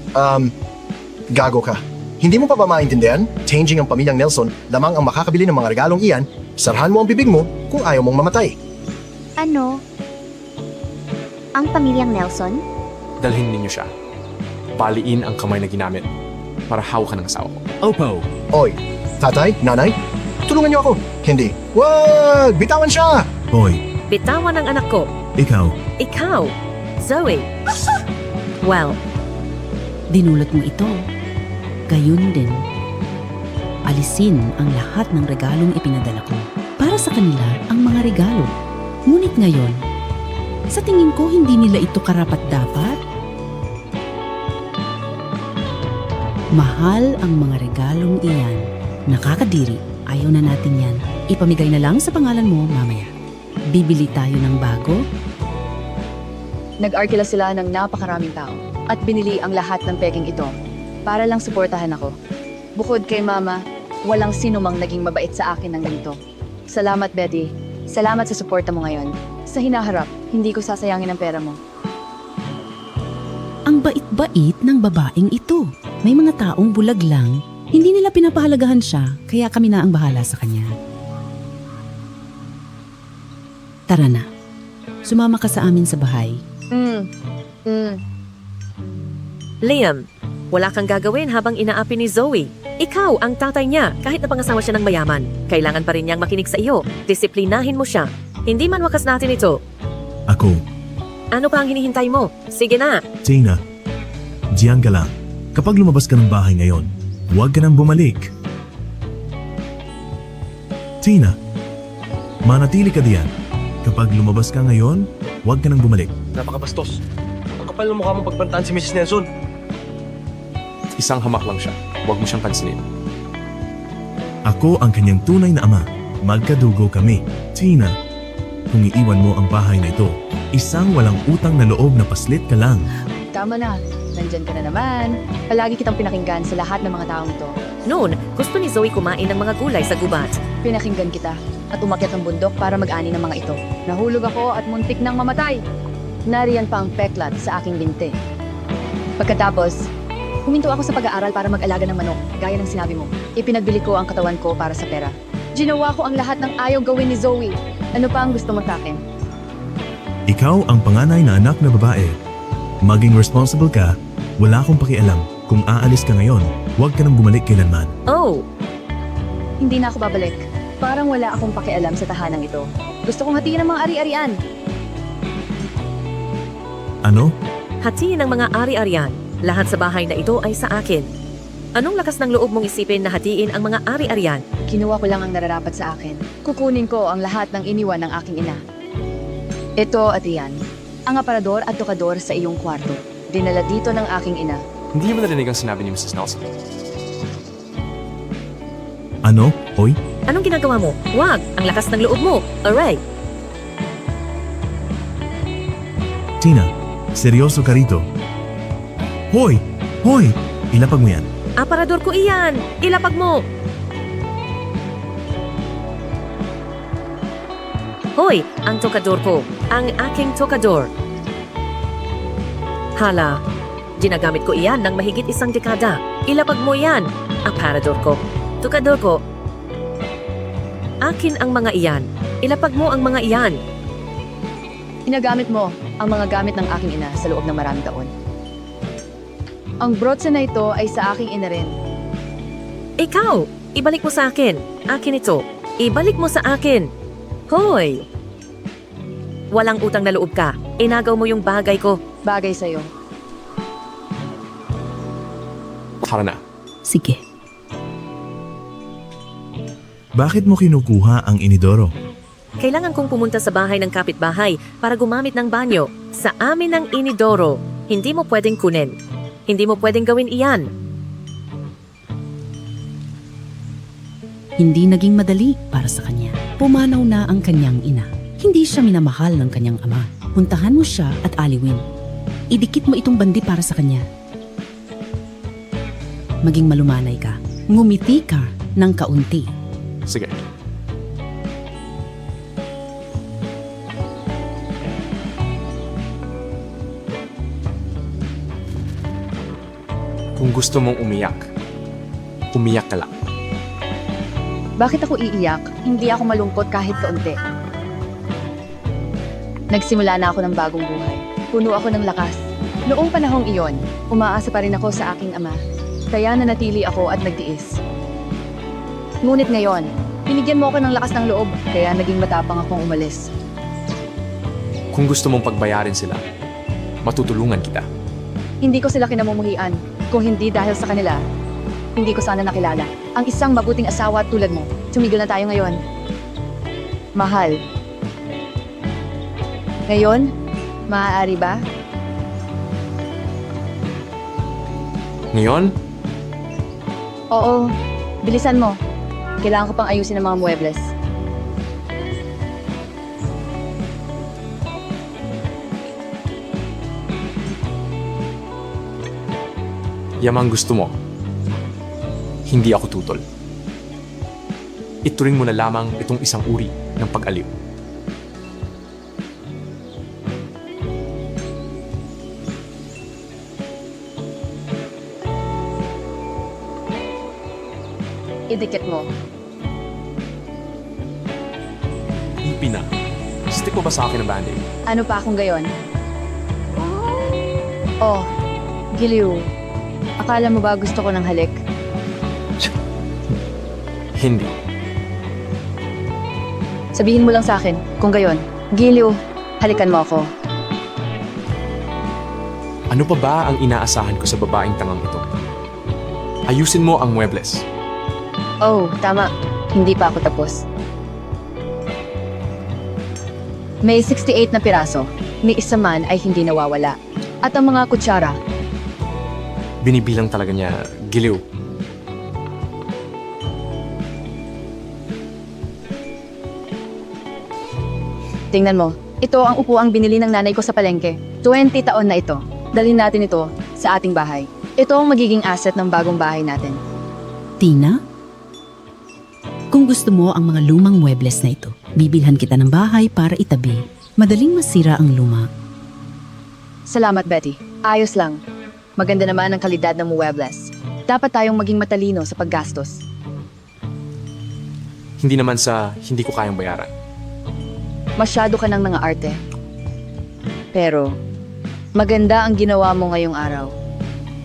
gago ka. Hindi mo pa ba maintindihan? Changing ang pamilyang Nelson, lamang ang makakabili ng mga regalong iyan, sarhan mo ang bibig mo kung ayaw mong mamatay. Ano? Ang pamilyang Nelson? Dalhin ninyo siya. Paliin ang kamay na ginamit para hawakan ng asawa ko. Opo. Oy, tatay, nanay, tulungan niyo ako. Hindi. Wag! Bitawan siya! Hoy, Bitawan ang anak ko. ikaw, Ikaw, Zoe. Well, Dinulot mo ito. Gayun din. Alisin ang lahat ng regalong ipinadala ko. Para sa kanila ang mga regalo. Ngunit ngayon, sa tingin ko hindi nila ito karapat-dapat. Mahal ang mga regalong iyan. Nakakadiri. Ayaw na natin yan. Ipamigay na lang sa pangalan mo mamaya. Bibili tayo ng bago. Nag-arkila sila ng napakaraming tao at binili ang lahat ng peking ito para lang suportahan ako. Bukod kay Mama, walang sino mang naging mabait sa akin ng ganito. Salamat, Betty. Salamat sa suporta mo ngayon. Sa hinaharap, hindi ko sasayangin ang pera mo. Ang bait-bait ng babaeng ito. May mga taong bulag lang, hindi nila pinapahalagahan siya, kaya kami na ang bahala sa kanya. Tara na. Sumama ka sa amin sa bahay. Liam, wala kang gagawin habang inaapi ni Zoe. Ikaw ang tatay niya kahit na pangasawa siya ng mayaman. Kailangan pa rin niyang makinig sa iyo. Disiplinahin mo siya. Hindi man wakas natin ito. Ako, Ano pa ang hinihintay mo? Sige na. Tina, diyan ka lang. Kapag lumabas ka ng bahay ngayon, huwag ka nang bumalik. Tina, manatili ka diyan. Kapag lumabas ka ngayon, huwag ka nang bumalik. Napakabastos. Ang kapal ng mukha mong pagbantaan si Mrs. Nelson. Isang hamak lang siya. Huwag mo siyang pansinin. Ako ang kanyang tunay na ama. Magkadugo kami. Tina, kung iiwan mo ang bahay na ito, isang walang utang na loob na paslit ka lang. Tama na. Nandyan ka na naman. Palagi kitang pinakinggan sa lahat ng mga taong ito. Noon, gusto ni Zoe kumain ng mga gulay sa gubat. Pinakinggan kita at umakyat ng bundok para mag-ani ng mga ito. Nahulog ako at muntik nang mamatay. Nariyan pa ang peklat sa aking binti. Pagkatapos, huminto ako sa pag-aaral para mag-alaga ng manok, gaya ng sinabi mo. Ipinagbili ko ang katawan ko para sa pera. Ginawa ko ang lahat ng ayaw gawin ni Zoe. Ano pa ang gusto mo sa akin? Ikaw ang panganay na anak na babae. Maging responsible ka. Wala akong pakialam. Kung aalis ka ngayon, huwag ka nang bumalik kailanman. Oh, Hindi na ako babalik. Parang wala akong pakialam sa tahanang ito. Gusto kong hatiin ang mga ari-arian. Ano? hatiin ang mga ari-arian. Lahat sa bahay na ito ay sa akin. Anong lakas ng loob mong isipin na hatiin ang mga ari-arian? Kinuha ko lang ang nararapat sa akin. Kukunin ko ang lahat ng iniwan ng aking ina. Ito at iyan. Ang aparador at tokador sa iyong kwarto. Dinala dito ng aking ina. Hindi mo narinig ang sinabi ni Mrs. Nelson. Ano? Hoy? Anong ginagawa mo? Wag! Ang lakas ng loob mo! Alright! Tina, seryoso ka rito. Hoy! Hoy! Ilapag mo yan. Aparador ko iyan! Ilapag mo! Hoy! Ang tokador ko! Ang aking tokador! Hala! Ginagamit ko iyan ng mahigit 1 dekada. Ilapag mo iyan! Aparador ko! Tokador ko! Akin ang mga iyan. Ilapag mo ang mga iyan. Inagamit mo ang mga gamit ng aking ina sa loob ng maraming taon. Ang brotse na ito ay sa aking ina rin. Ikaw! Ibalik mo sa akin. Akin ito. Ibalik mo sa akin. Hoy! Walang utang na loob ka. Inagaw mo yung bagay ko. Bagay sa'yo. Tara na. Sige. Bakit mo kinukuha ang inidoro? Kailangan kong pumunta sa bahay ng kapitbahay para gumamit ng banyo. Sa amin ng inidoro, hindi mo pwedeng kunin. Hindi mo pwedeng gawin iyan. Hindi naging madali para sa kanya. Pumanaw na ang kanyang ina. Hindi siya minamahal ng kanyang ama. Puntahan mo siya at aliwin. Idikit mo itong bandi para sa kanya. Maging malumanay ka. Ngumiti ka ng kaunti. Sige. Kung gusto mong umiyak, umiyak ka lang. Bakit ako iiyak? Hindi ako malungkot kahit kaunti. Nagsimula na ako ng bagong buhay. Puno ako ng lakas. Noong panahong iyon, umaasa pa rin ako sa aking ama. Kaya nanatili ako at nagtiis. Ngunit ngayon, binigyan mo ako ng lakas ng loob, kaya naging matapang akong umalis. Kung gusto mong pagbayarin sila, matutulungan kita. Hindi ko sila kinamumuhian. Kung hindi dahil sa kanila, hindi ko sana nakilala ang isang mabuting asawa tulad mo. Tumigil na tayo ngayon. Mahal. Ngayon, maaari ba? Ngayon, Oo, bilisan mo. Kailangan ko pang ayusin ang mga muebles. yamang gusto mo. Hindi ako tutol. Ituring mo na lamang itong isang uri ng pag-aliw. Idikit mo. Ipina. Stick mo ba sa akin ang band-aid? Ano pa kung gayon? Oh, Giliw. Akala mo ba gusto ko ng halik? Hindi. Sabihin mo lang sa akin, kung gayon. Giliw, halikan mo ako. Ano pa ba ang inaasahan ko sa babaeng tangang ito? Ayusin mo ang muebles. Oh, tama. Hindi pa ako tapos. May 68 na piraso. Ni isa man ay hindi nawawala. At ang mga kutsara, Binibilang talaga niya, Giliw. tingnan mo. Ito ang upuang binili ng nanay ko sa palengke. 20 taon na ito. Dalhin natin ito sa ating bahay. Ito ang magiging asset ng bagong bahay natin. Tina? Kung gusto mo ang mga lumang muebles na ito, bibilhan kita ng bahay para itabi. Madaling masira ang luma. Salamat, Betty. Ayos lang. Maganda naman ang kalidad ng muebles. Dapat tayong maging matalino sa paggastos. Hindi naman sa hindi ko kayang bayaran. Masyado ka ng mga arte. Pero, maganda ang ginawa mo ngayong araw.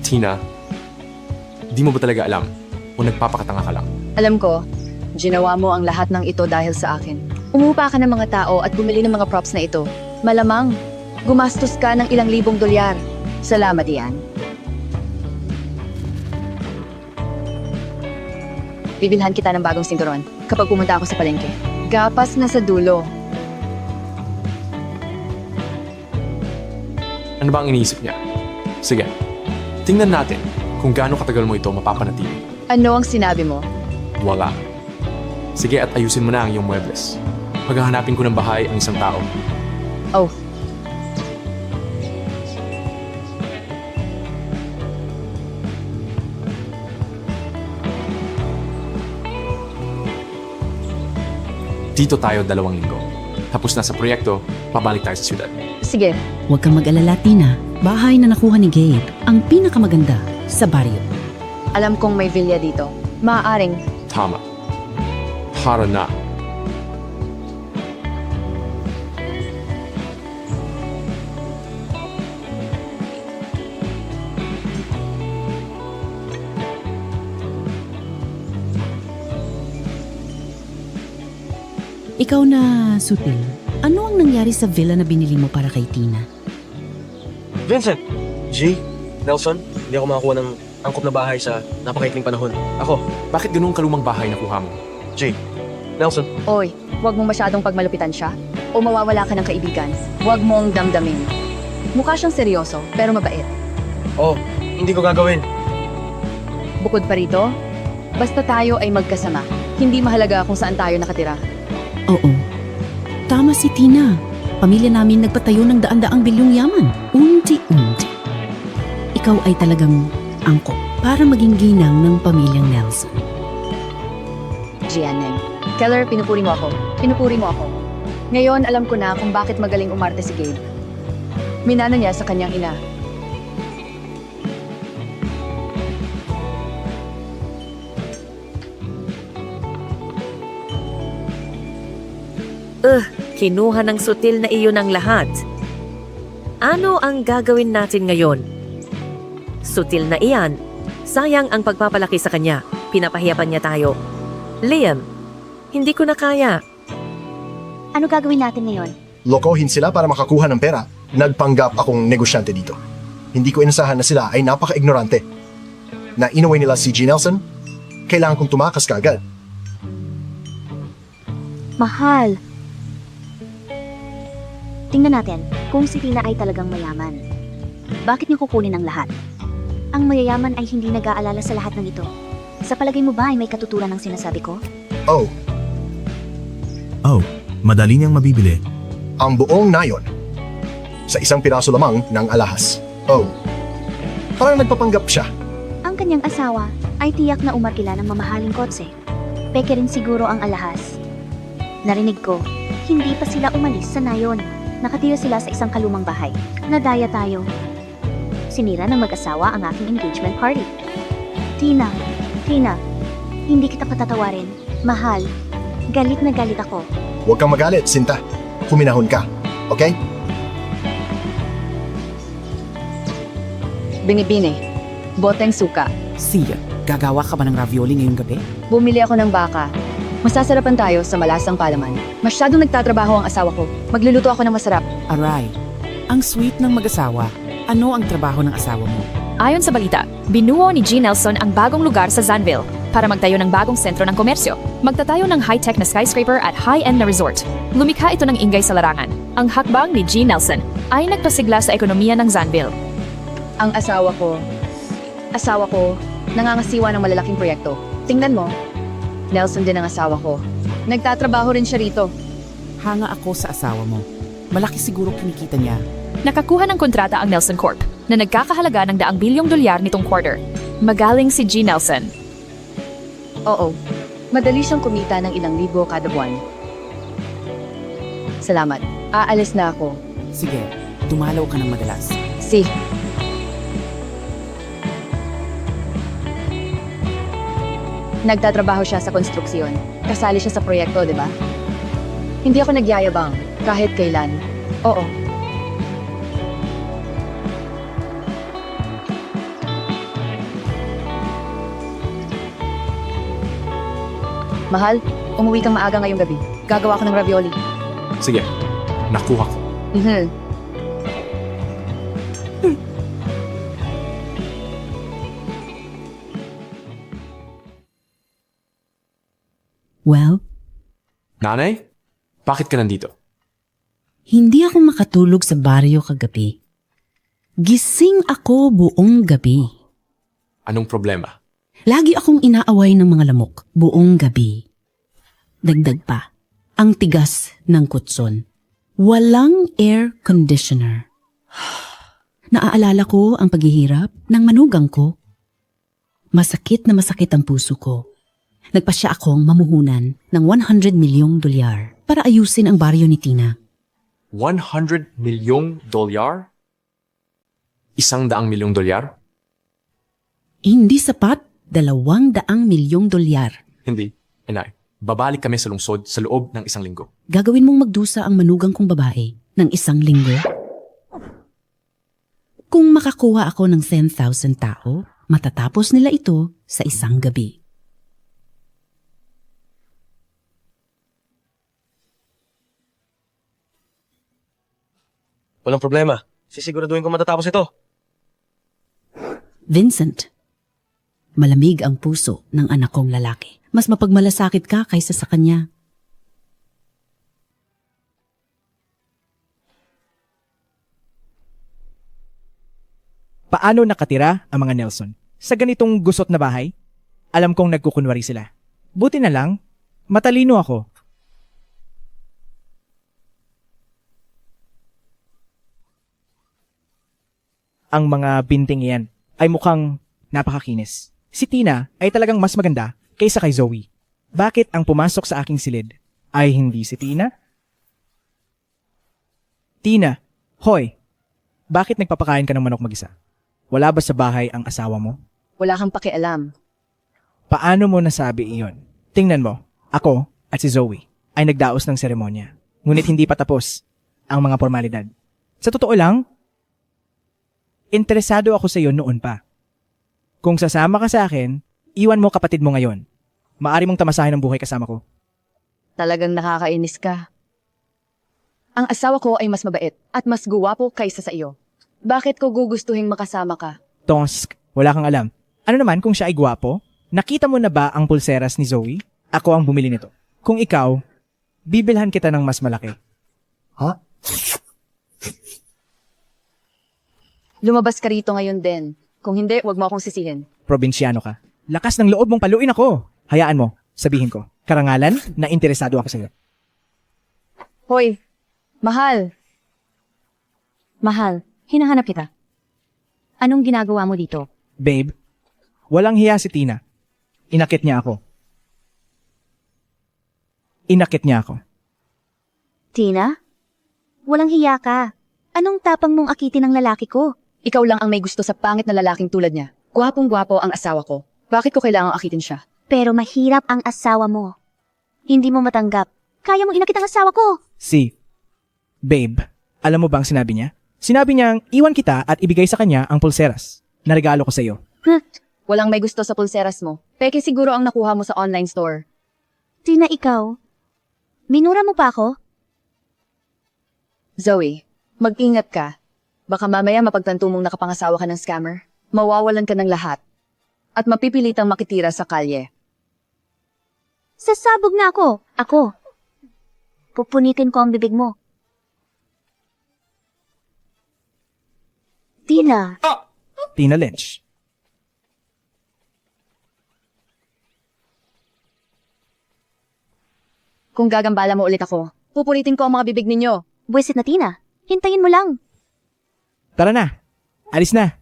Tina, di mo ba talaga alam o nagpapakatanga ka lang? Alam ko, ginawa mo ang lahat ng ito dahil sa akin. Umupa ka ng mga tao at bumili ng mga props na ito. Malamang, gumastos ka ng ilang libong dolyar. Salamat iyan. Bibilhan kita ng bagong sinturon kapag pumunta ako sa palengke. Gapas na sa dulo. Ano ba ang iniisip niya? Sige, tingnan natin kung gaano katagal mo ito mapapanatili. Ano ang sinabi mo? Wala. Sige at ayusin mo na ang iyong muebles. Paghahanapin ko ng bahay ang isang tao. Oh. Dito tayo 2 linggo. Tapos na sa proyekto, pabalik tayo sa syudad. Sige. Huwag kang mag-alala, Tina. Bahay na nakuha ni Gabe, ang pinakamaganda sa baryo. Alam kong may villa dito. Maaaring. Tama. Para na. Ikaw na, Sutil. Ano ang nangyari sa villa na binili mo para kay Tina? Vincent! G, Nelson, hindi ako makakuha ng angkop na bahay sa napakaikling panahon. Ako, Bakit ganun kalumang bahay na kuha mo? G, Nelson, Oy, huwag mong masyadong pagmalupitan siya o mawawala ka ng kaibigan. Huwag mong damdamin. Mukha siyang seryoso, pero mabait. oh, hindi ko gagawin. Bukod pa rito, basta tayo ay magkasama. Hindi mahalaga kung saan tayo nakatira. Oo. Tama si Tina. Pamilya namin nagpatayo ng daan-daang bilyong yaman. Unti-unti. Ikaw ay talagang angkop para maging ginang ng pamilyang Nelson. Gianeng. Keller, pinupuri mo ako. Pinupuri mo ako. Ngayon, alam ko na kung bakit magaling umarte si Gabe. Minana niya sa kanyang ina. Kinuha ng Sutil na iyon ang lahat. Ano ang gagawin natin ngayon? Sutil na iyan. Sayang ang pagpapalaki sa kanya. Pinapahiyapan niya tayo. Liam, hindi ko na kaya. Ano gagawin natin ngayon? Lokohin sila para makakuha ng pera. Nagpanggap akong negosyante dito. Hindi ko inasahan na sila ay napaka-ignorante. Na inaway nila si G. Nelson, kailangan kong tumakas kaagad. Mahal. Tingnan natin kung si Tina ay talagang mayaman. Bakit niyo kukunin ang lahat? Ang mayayaman ay hindi nag-aalala sa lahat ng ito. Sa palagay mo ba ay may katuturan ng sinasabi ko? Oh, Oh, madali niyang mabibili. ang buong nayon. Sa isang piraso lamang ng alahas. Oh, parang nagpapanggap siya. Ang kanyang asawa ay tiyak na umarkila ng mamahaling kotse. Peke rin siguro ang alahas. Narinig ko, hindi pa sila umalis sa nayon. Nakatira sila sa isang kalumang bahay. Nadaya tayo. Sinira ng mag-asawa ang aking engagement party. Tina, hindi kita patatawarin. Mahal, galit na galit ako. Huwag kang magalit, Sinta. huminahon ka. Okay? Binibini. Boteng suka. Sia, gagawa ka ba ng ravioli ngayong gabi? Bumili ako ng baka. Masasarapan tayo sa malasang palaman. Masyadong nagtatrabaho ang asawa ko. Magluluto ako ng masarap. Aray, ang sweet ng mag-asawa. Ano ang trabaho ng asawa mo? Ayon sa balita, binuo ni G. Nelson ang bagong lugar sa Zanville para magtayo ng bagong sentro ng komersyo. Magtatayo ng high-tech na skyscraper at high-end na resort. Lumikha ito ng ingay sa larangan. Ang hakbang ni G. Nelson ay nagpasigla sa ekonomiya ng Zanville. Ang asawa ko, nangangasiwa ng malalaking proyekto. Tingnan mo, Nelson din ang asawa ko. Nagtatrabaho rin siya rito. Hanga ako sa asawa mo. Malaki siguro kinikita niya. Nakakuha ng kontrata ang Nelson Corp na nagkakahalaga ng $100 billion nitong quarter. Magaling si G. Nelson. Oo, madali siyang kumita ng ilang libo kada buwan. Salamat. Aalis na ako. Sige, dumalaw ka ng madalas. Si. Nagtatrabaho siya sa konstruksyon. Kasali siya sa proyekto, di ba? Hindi ako nagyayabang, kahit kailan. Oo. Mahal, umuwi kang maaga ngayong gabi. Gagawa ko ng ravioli. Sige, nakuha ko. Mhm. Well, Nanay? Bakit ka nandito? hindi ako makatulog sa baryo kagabi. Gising ako buong gabi. Anong problema? Lagi akong inaaway ng mga lamok buong gabi. Dagdag pa, ang tigas ng kutson. Walang air conditioner. Naaalala ko ang paghihirap ng manugang ko. Masakit na masakit ang puso ko. Nagpasya akong mamuhunan ng $100 milyong para ayusin ang baryo ni Tina. $100 milyong? $100 milyong? Hindi sapat, $200 milyong. Hindi, inay. Babalik kami sa lungsod sa loob ng 1 linggo. Gagawin mong magdusa ang manugang kong babae ng 1 linggo? Kung makakuha ako ng 10,000 tao, matatapos nila ito sa 1 gabi. Walang problema. Sisiguraduhin ko matatapos ito. Vincent, malamig ang puso ng anak kong lalaki. Mas mapagmalasakit ka kaysa sa kanya. Paano nakatira ang mga Nelson? Sa ganitong gusot na bahay? Alam kong nagkukunwari sila. Buti na lang, matalino ako. Ang mga binting iyan ay mukhang napakakinis. Si Tina ay talagang mas maganda kaysa kay Zoe. Bakit ang pumasok sa aking silid ay hindi si Tina? Tina, hoy, bakit nagpapakain ka ng manok mag-isa? Wala ba sa bahay ang asawa mo? Wala kang pakialam. Paano mo nasabi iyon? Tingnan mo, ako at si Zoe ay nagdaos ng seremonya. Ngunit hindi pa tapos ang mga formalidad. Sa totoo lang, interesado ako sa iyo noon pa. Kung sasama ka sa akin, iwan mo kapatid mo ngayon. Maari mong tamasahin ang buhay kasama ko. Talagang nakakainis ka. Ang asawa ko ay mas mabait at mas guwapo kaysa sa iyo. Bakit ko gugustuhin makasama ka? Tonsk, wala kang alam. Ano naman kung siya ay gwapo? Nakita mo na ba ang pulseras ni Zoe? Ako ang bumili nito. Kung ikaw, bibilhan kita ng mas malaki. Ha? Lumabas ka rito ngayon din. Kung hindi, wag mo akong sisihin. Probinsyano ka. Lakas ng loob mong paluin ako. Hayaan mo, sabihin ko. Karangalan na interesado ako sa iyo. Hoy, mahal. Mahal, hinahanap kita. Anong ginagawa mo dito? Babe, walang hiya si Tina. Inakit niya ako. Tina? Walang hiya ka. Anong tapang mong akitin ng lalaki ko? Ikaw lang ang may gusto sa pangit na lalaking tulad niya. Gwapong-gwapo ang asawa ko. Bakit ko kailangang akitin siya? Pero mahirap ang asawa mo. Hindi mo matanggap. Kaya mong inakit ang asawa ko. Babe, alam mo bang sinabi niya? Sinabi niyang iwan kita at ibigay sa kanya ang pulseras na regalo ko sa iyo. Walang may gusto sa pulseras mo. Peke siguro ang nakuha mo sa online store. Tina, ikaw? Minura mo pa ako? Zoe, mag-ingat ka. Baka mamaya mapagtanto mong nakapangasawa ka ng scammer. Mawawalan ka ng lahat. At mapipilitang makitira sa kalye. Sasabog na ako. Ako. Pupunitin ko ang bibig mo. Tina. Tina Lynch. Kung gagambala mo ulit ako, pupunitin ko ang mga bibig ninyo. Buwisit na, Tina. Hintayin mo lang. Tara na. Alis na.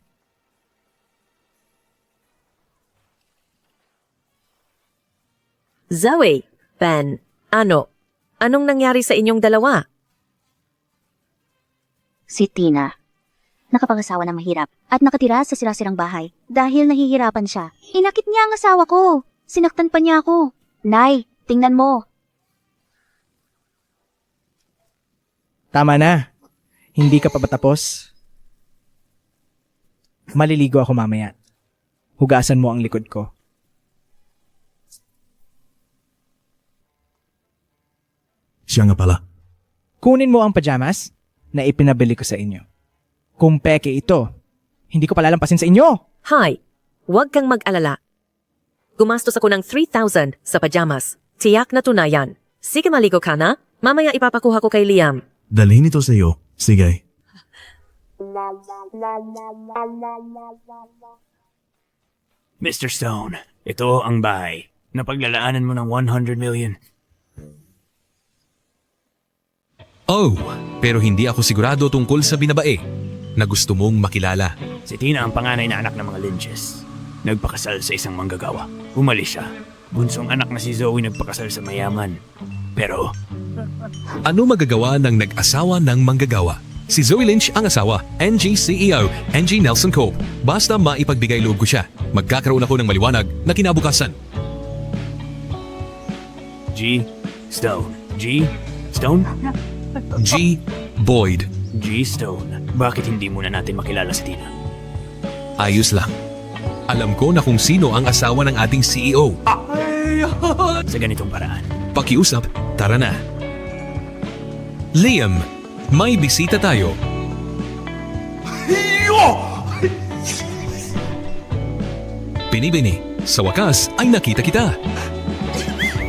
Zoe, Ben, anong nangyari sa inyong dalawa? Si Tina. Nakapangasawa ng mahirap at nakatira sa sirasirang bahay dahil nahihirapan siya. Inakit niya ang asawa ko. Sinaktan pa niya ako. Nay, tingnan mo. Tama na. Hindi ka pa ba tapos? Maliligo ako mamaya. Hugasan mo ang likod ko. Siya nga pala. Kunin mo ang pajamas na ipinabili ko sa inyo. Kung peke ito, hindi ko palalampasin sa inyo. Hi, huwag kang mag-alala. Gumastos ako ng 3,000 sa pajamas. Tiyak na tunayan. Sige, maligo ka na. Mamaya ipapakuha ko kay Liam. Dalhin ito sa iyo. Sige. Mr. Stone, ito ang bahay. Napaglalaanan mo ng 100 million. Oh, pero hindi ako sigurado tungkol sa binabae na gusto mong makilala. Si Tina ang panganay na anak ng mga Lynches. Nagpakasal sa isang manggagawa. Umalis siya. Bunsong anak na si Zoe nagpakasal sa mayaman. Pero, Ano magagawa ng nag-asawa ng manggagawa? Si Zoe Lynch ang asawa, NG CEO, NG Nelson Cope. Basta maipagbigay loob ko siya, magkakaroon ako ng maliwanag na kinabukasan. G. Stone. G. Stone? G. Boyd. G. Stone. Bakit hindi muna natin makilala si Tina? Ayos lang. Alam ko na kung sino ang asawa ng ating CEO. Sa ganitong paraan. Pakiusap, tara na. Liam, may bisita tayo. Bini-bini, sa wakas ay nakita kita.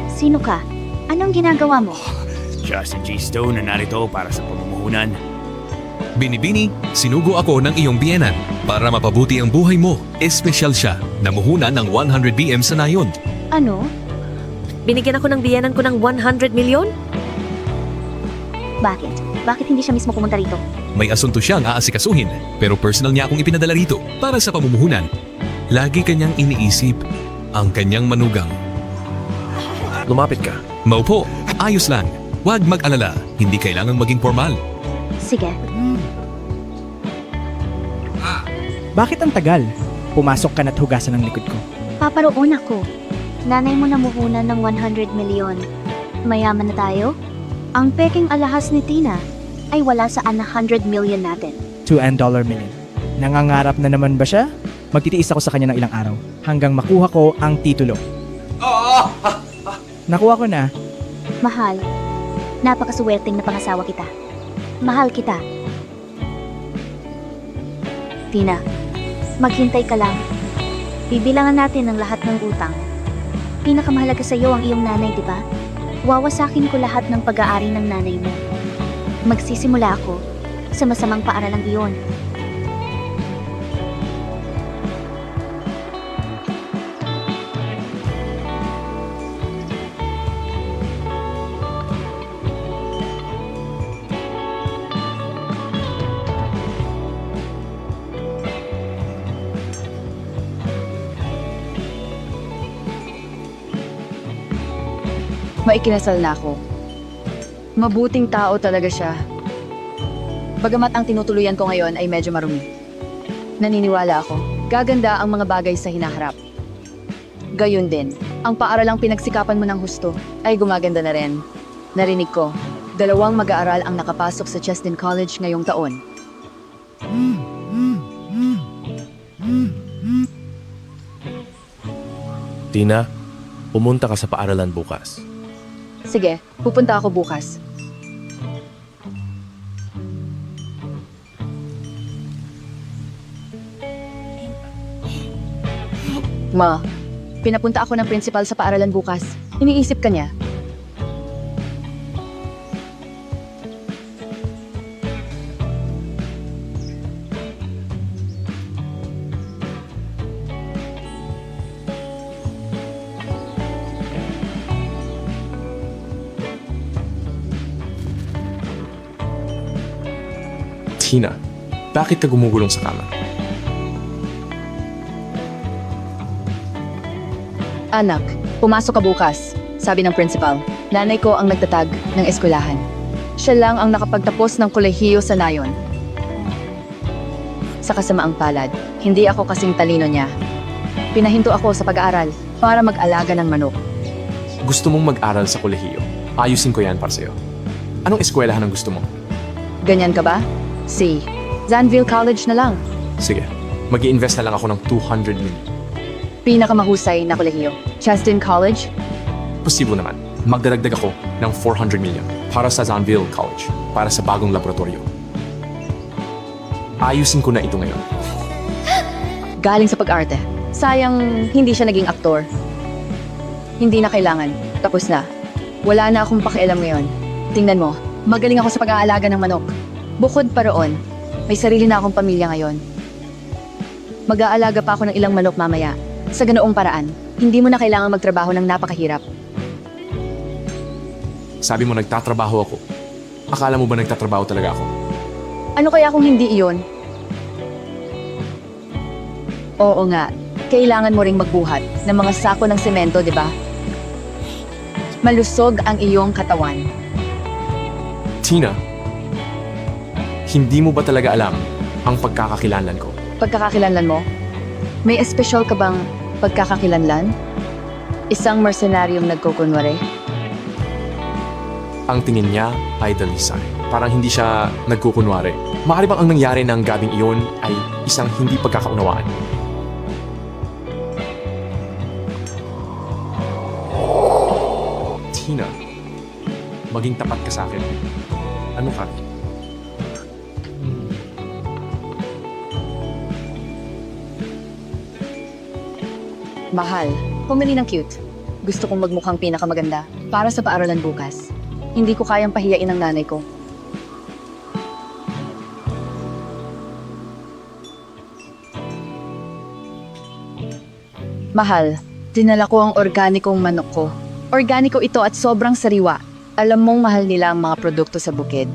Sino ka? Anong ginagawa mo? Siya si G. Stone na narito para sa pamumuhunan. Bini-bini, sinugo ako ng iyong biyenan para mapabuti ang buhay mo. Espesyal siya, namuhunan ng 100 BM sa nayon. Ano? Binigyan ako ng biyanan ko ng 100 million? Bakit? Bakit hindi siya mismo pumunta rito? May asunto siyang aasikasuhin, pero personal niya akong ipinadala rito para sa pamumuhunan. Lagi kanyang iniisip ang kanyang manugang. Lumapit ka. Maupo, ayos lang. Huwag mag-alala, hindi kailangang maging formal. Sige. Bakit ang tagal? Pumasok ka na't hugasan ang likod ko. Paparoon ako. Nanay mo namuhunan ng 100 milyon. Mayaman na tayo? Ang peking alahas ni Tina ay wala sa 100 million natin. $2 million. Nangangarap na naman ba siya? Magtitiis ako sa kanya ng ilang araw hanggang makuha ko ang titulo. Nakuha ko na. Mahal, napakasuwerteng na pangasawa kita. Mahal kita. Tina, maghintay ka lang. Bibilangan natin ang lahat ng utang. Pinakamahalaga sa iyo ang iyong nanay, di ba? Wawasakin ko lahat ng pag-aari ng nanay mo. Magsisimula ako sa masamang paaralang iyon. Maikinasal na ako. Mabuting tao talaga siya. Bagamat ang tinutuluyan ko ngayon ay medyo marumi. Naniniwala ako, gaganda ang mga bagay sa hinaharap. Gayun din, ang paaralang pinagsikapan mo ng husto ay gumaganda na rin. Narinig ko, 2 mag-aaral ang nakapasok sa Chestin College ngayong taon. Tina, pumunta ka sa paaralan bukas. Sige, pupunta ako bukas. Ma, pinapunta ako ng principal sa paaralan bukas. Iniisip ka niya. Tina, bakit ka gumugulong sa kama? Anak, pumasok ka bukas, sabi ng principal. Nanay ko ang nagtatag ng eskwelahan. Siya lang ang nakapagtapos ng kolehiyo sa nayon. Sa kasamaang palad, hindi ako kasing talino niya. Pinahinto ako sa pag-aaral para mag-alaga ng manok. Gusto mong mag-aral sa kolehiyo? Ayusin ko yan para sa'yo. Anong eskwelahan ang gusto mo? Ganyan ka ba? Si Zanville College na lang. Sige, mag-i-invest na lang ako ng 200 million. Pinakamahusay na kolehiyo. Chestin College? Posible naman. Magdaragdag ako ng 400 million para sa Zanville College, para sa bagong laboratorio. Ayusin ko na ito ngayon. Galing sa pag-arte. Sayang hindi siya naging aktor. Hindi na kailangan. Tapos na. Wala na akong pakialam ngayon. Tingnan mo, magaling ako sa pag-aalaga ng manok. Bukod pa roon, may sarili na akong pamilya ngayon. Mag-aalaga pa ako ng ilang manok mamaya. Sa ganoong paraan, hindi mo na kailangan magtrabaho ng napakahirap. Sabi mo nagtatrabaho ako. Akala mo ba nagtatrabaho talaga ako? Ano kaya kung hindi iyon? Oo nga, kailangan mo ring magbuhat ng mga sako ng semento, di ba? Malusog ang iyong katawan. Tina, hindi mo ba talaga alam ang pagkakakilanlan ko? Pagkakakilanlan mo? May espesyal ka bang pagkakakilanlan? Isang mercenaryong nagkukunwari? Ang tingin niya ay dalisay. Parang hindi siya nagkukunwari. Maaari bang ang nangyari ng gabing iyon ay isang hindi pagkakaunawaan? Tina, maging tapat ka sa akin. Ano ka? Mahal, pumili ng cute. Gusto kong magmukhang pinakamaganda para sa paaralan bukas. Hindi ko kayang pahiyain ang nanay ko. Mahal, dinala ko ang organikong manok ko. Organiko ito at sobrang sariwa. Alam mong mahal nila ang mga produkto sa bukid.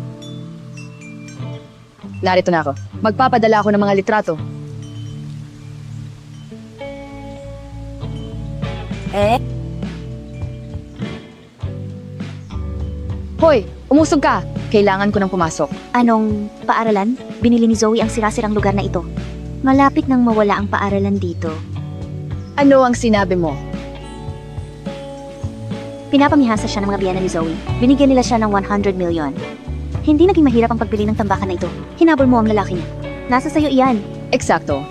Narito na ako. Magpapadala ako ng mga litrato. Hoy, umusog ka! Kailangan ko nang pumasok. Anong paaralan? Binili ni Zoe ang sirasirang lugar na ito. Malapit nang mawala ang paaralan dito. Ano ang sinabi mo? Pinapamihasa siya ng mga biyana ni Zoe. Binigyan nila siya ng 100 million. Hindi naging mahirap ang pagbili ng tambakan na ito. Hinabol mo ang lalaki niya. Nasa sayo iyan. Eksakto.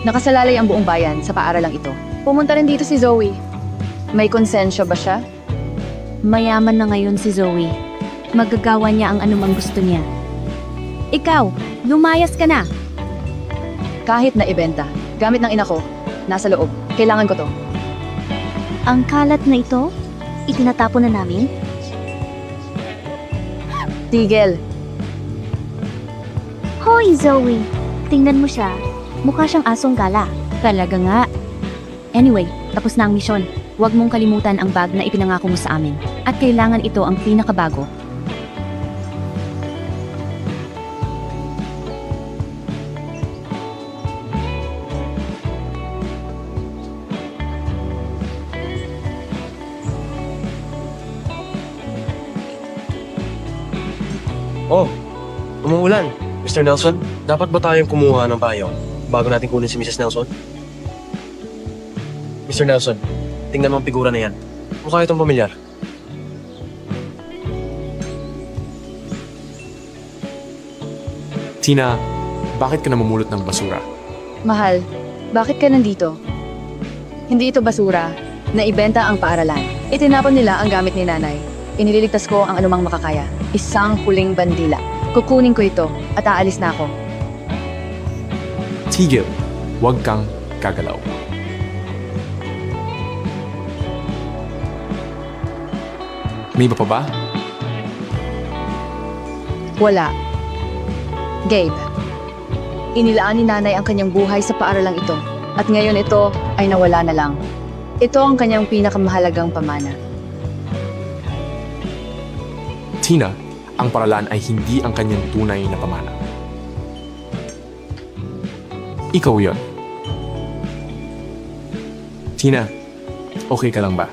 Nakasalalay ang buong bayan sa paaralang ito. Pumunta rin dito si Zoe. May konsensya ba siya? Mayaman na ngayon si Zoe. Magagawa niya ang anumang gusto niya. Ikaw, lumayas ka na! Kahit na ibenta, gamit ng ina ko, nasa loob. Kailangan ko to. Ang kalat na ito, itinatapon na namin. Tigel, Hoy, Zoe! Tingnan mo siya. Mukha siyang asong gala. Talaga nga. Anyway, tapos na ang misyon. Huwag mong kalimutan ang bag na ipinangako mo sa amin. At kailangan ito ang pinakabago. Oh, umuulan. Mr. Nelson, dapat ba tayong kumuha ng payong bago natin kunin si Mrs. Nelson? Mr. Nelson, tingnan mo ang figura na yan. Mukha itong pamilyar. Tina, bakit ka namumulot ng basura? Mahal, bakit ka nandito? Hindi ito basura. Naibenta ang paaralan. Itinapon nila ang gamit ni nanay. Inililigtas ko ang anumang makakaya. Isang huling bandila. Kukunin ko ito at aalis na ako. Tigil, huwag kang gagalaw. May iba pa ba? Wala. Gabe, inilaan ni nanay ang kanyang buhay sa paaralang ito. At ngayon ito ay nawala na lang. Ito ang kanyang pinakamahalagang pamana. Tina, ang paralan ay hindi ang kanyang tunay na pamana. Ikaw yon. Tina, okay ka lang ba?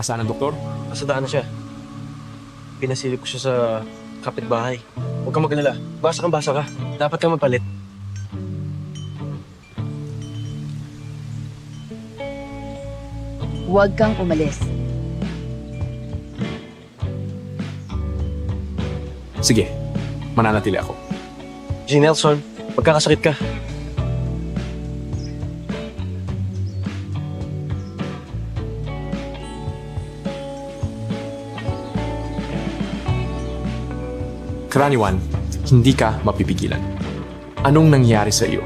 Nasaan ang doktor? Nasa daan na siya. Pinasilip ko siya sa kapitbahay. Huwag kang mag-alala. Basa ka. Dapat kang magpalit. Huwag kang umalis. Sige, mananatili ako. G. Nelson, magkakasakit ka. Karaniwan, hindi ka mapipigilan. Anong nangyari sa iyo?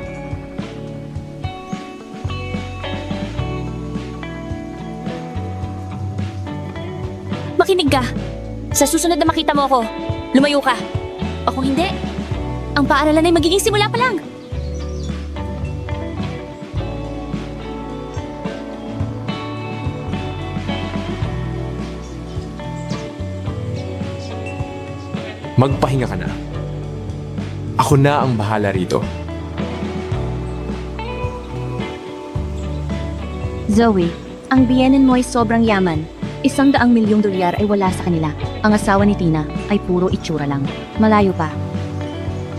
Makinig ka. Sa susunod na makita mo ako, lumayo ka. O kung hindi, ang paaralan ay magiging simula pa lang. Magpahinga ka na. Ako na ang bahala rito. Zoe, ang biyenan mo ay sobrang yaman. $100 milyong ay wala sa kanila. Ang asawa ni Tina ay puro itsura lang. Malayo pa.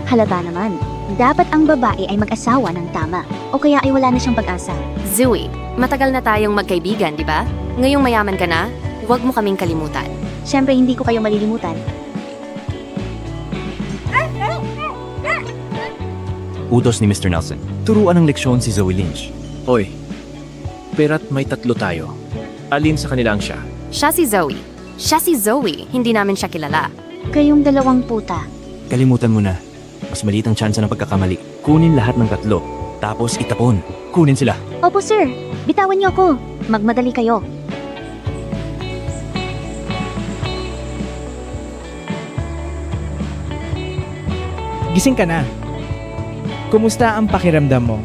Halata naman. Dapat ang babae ay mag-asawa ng tama. O kaya ay wala na siyang pag-asa. Zoe, matagal na tayong magkaibigan, di ba? Ngayong mayaman ka na, huwag mo kaming kalimutan. Siyempre hindi ko kayo malilimutan. Utos ni Mr. Nelson. Turuan ng leksyon si Zoe Lynch. Hoy, pera't may 3 tayo. Alin sa kanila ang siya? Siya si Zoe. Siya si Zoe, hindi namin siya kilala. Kayong dalawang puta. Kalimutan mo na. Mas maliit ang tsansa ng pagkakamali. Kunin lahat ng 3. Tapos itapon. Kunin sila. Opo sir, bitawan niyo ako. Magmadali kayo. Gising ka na. Kumusta ang pakiramdam mo?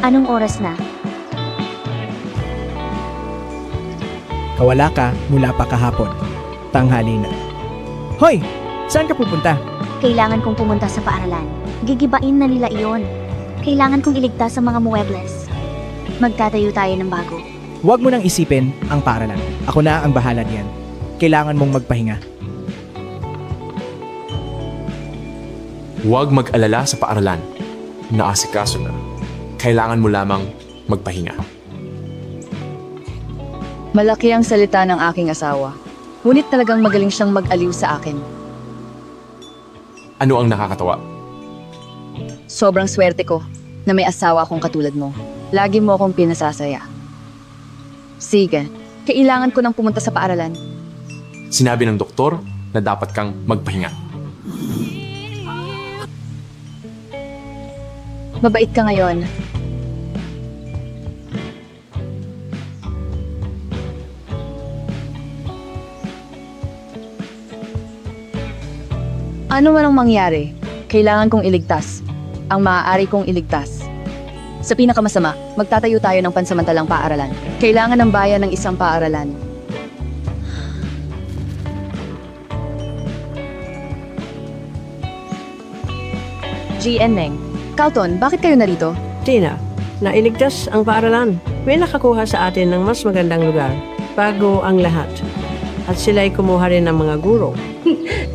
Anong oras na? Kawala ka mula pa kahapon. Tanghali na. Hoy! Saan ka pupunta? Kailangan kong pumunta sa paaralan. Gigibain na nila iyon. Kailangan kong iligtas ang mga muebles. Magtatayo tayo ng bago. Huwag mo nang isipin ang paaralan. Ako na ang bahala diyan. Kailangan mong magpahinga. Huwag mag-alala sa paaralan. Naasikaso na. Kailangan mo lamang magpahinga. Malaki ang salita ng aking asawa. Ngunit talagang magaling siyang mag-aliw sa akin. Ano ang nakakatawa? Sobrang swerte ko na may asawa akong katulad mo. Lagi mo akong pinasasaya. Sige, kailangan ko nang pumunta sa paaralan. Sinabi ng doktor na dapat kang magpahinga. Mabait ka ngayon. Ano man ang mangyari, kailangan kong iligtas. Ang maaari kong iligtas. Sa pinakamasama, magtatayo tayo ng pansamantalang paaralan. Kailangan ng bayan ng isang paaralan. GN Neng. Carlton, bakit kayo narito? Tina, nailigtas ang paaralan. May nakakuha sa atin ng mas magandang lugar. Nagbago ang lahat. At sila'y kumuha rin ng mga guro.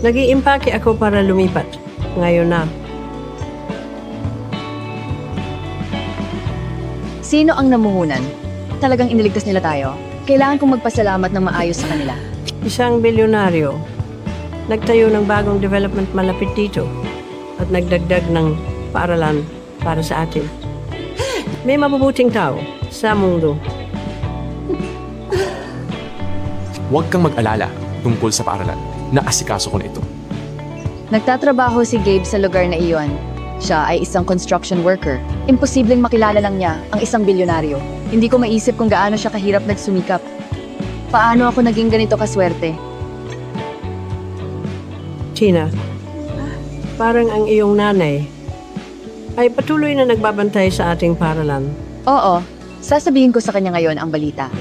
Nag-iimpake ako para lumipat. Ngayon na. Sino ang namuhunan? Talagang iniligtas nila tayo? Kailangan kong magpasalamat ng maayos sa kanila. Isang bilyonaryo. Nagtayo ng bagong development malapit dito. At nagdagdag ng paaralan para sa atin. May mabubuting tao sa mundo. Huwag kang mag-alala tungkol sa paaralan. Naasikaso ko na ito. Nagtatrabaho si Gabe sa lugar na iyon. Siya ay isang construction worker. Imposibleng makilala lang niya ang isang bilyonaryo. Hindi ko maisip kung gaano siya kahirap nagsumikap. Paano ako naging ganito kaswerte? Tina, parang ang iyong nanay ay patuloy na nagbabantay sa ating paaralan. Oo, sasabihin ko sa kanya ngayon ang balita.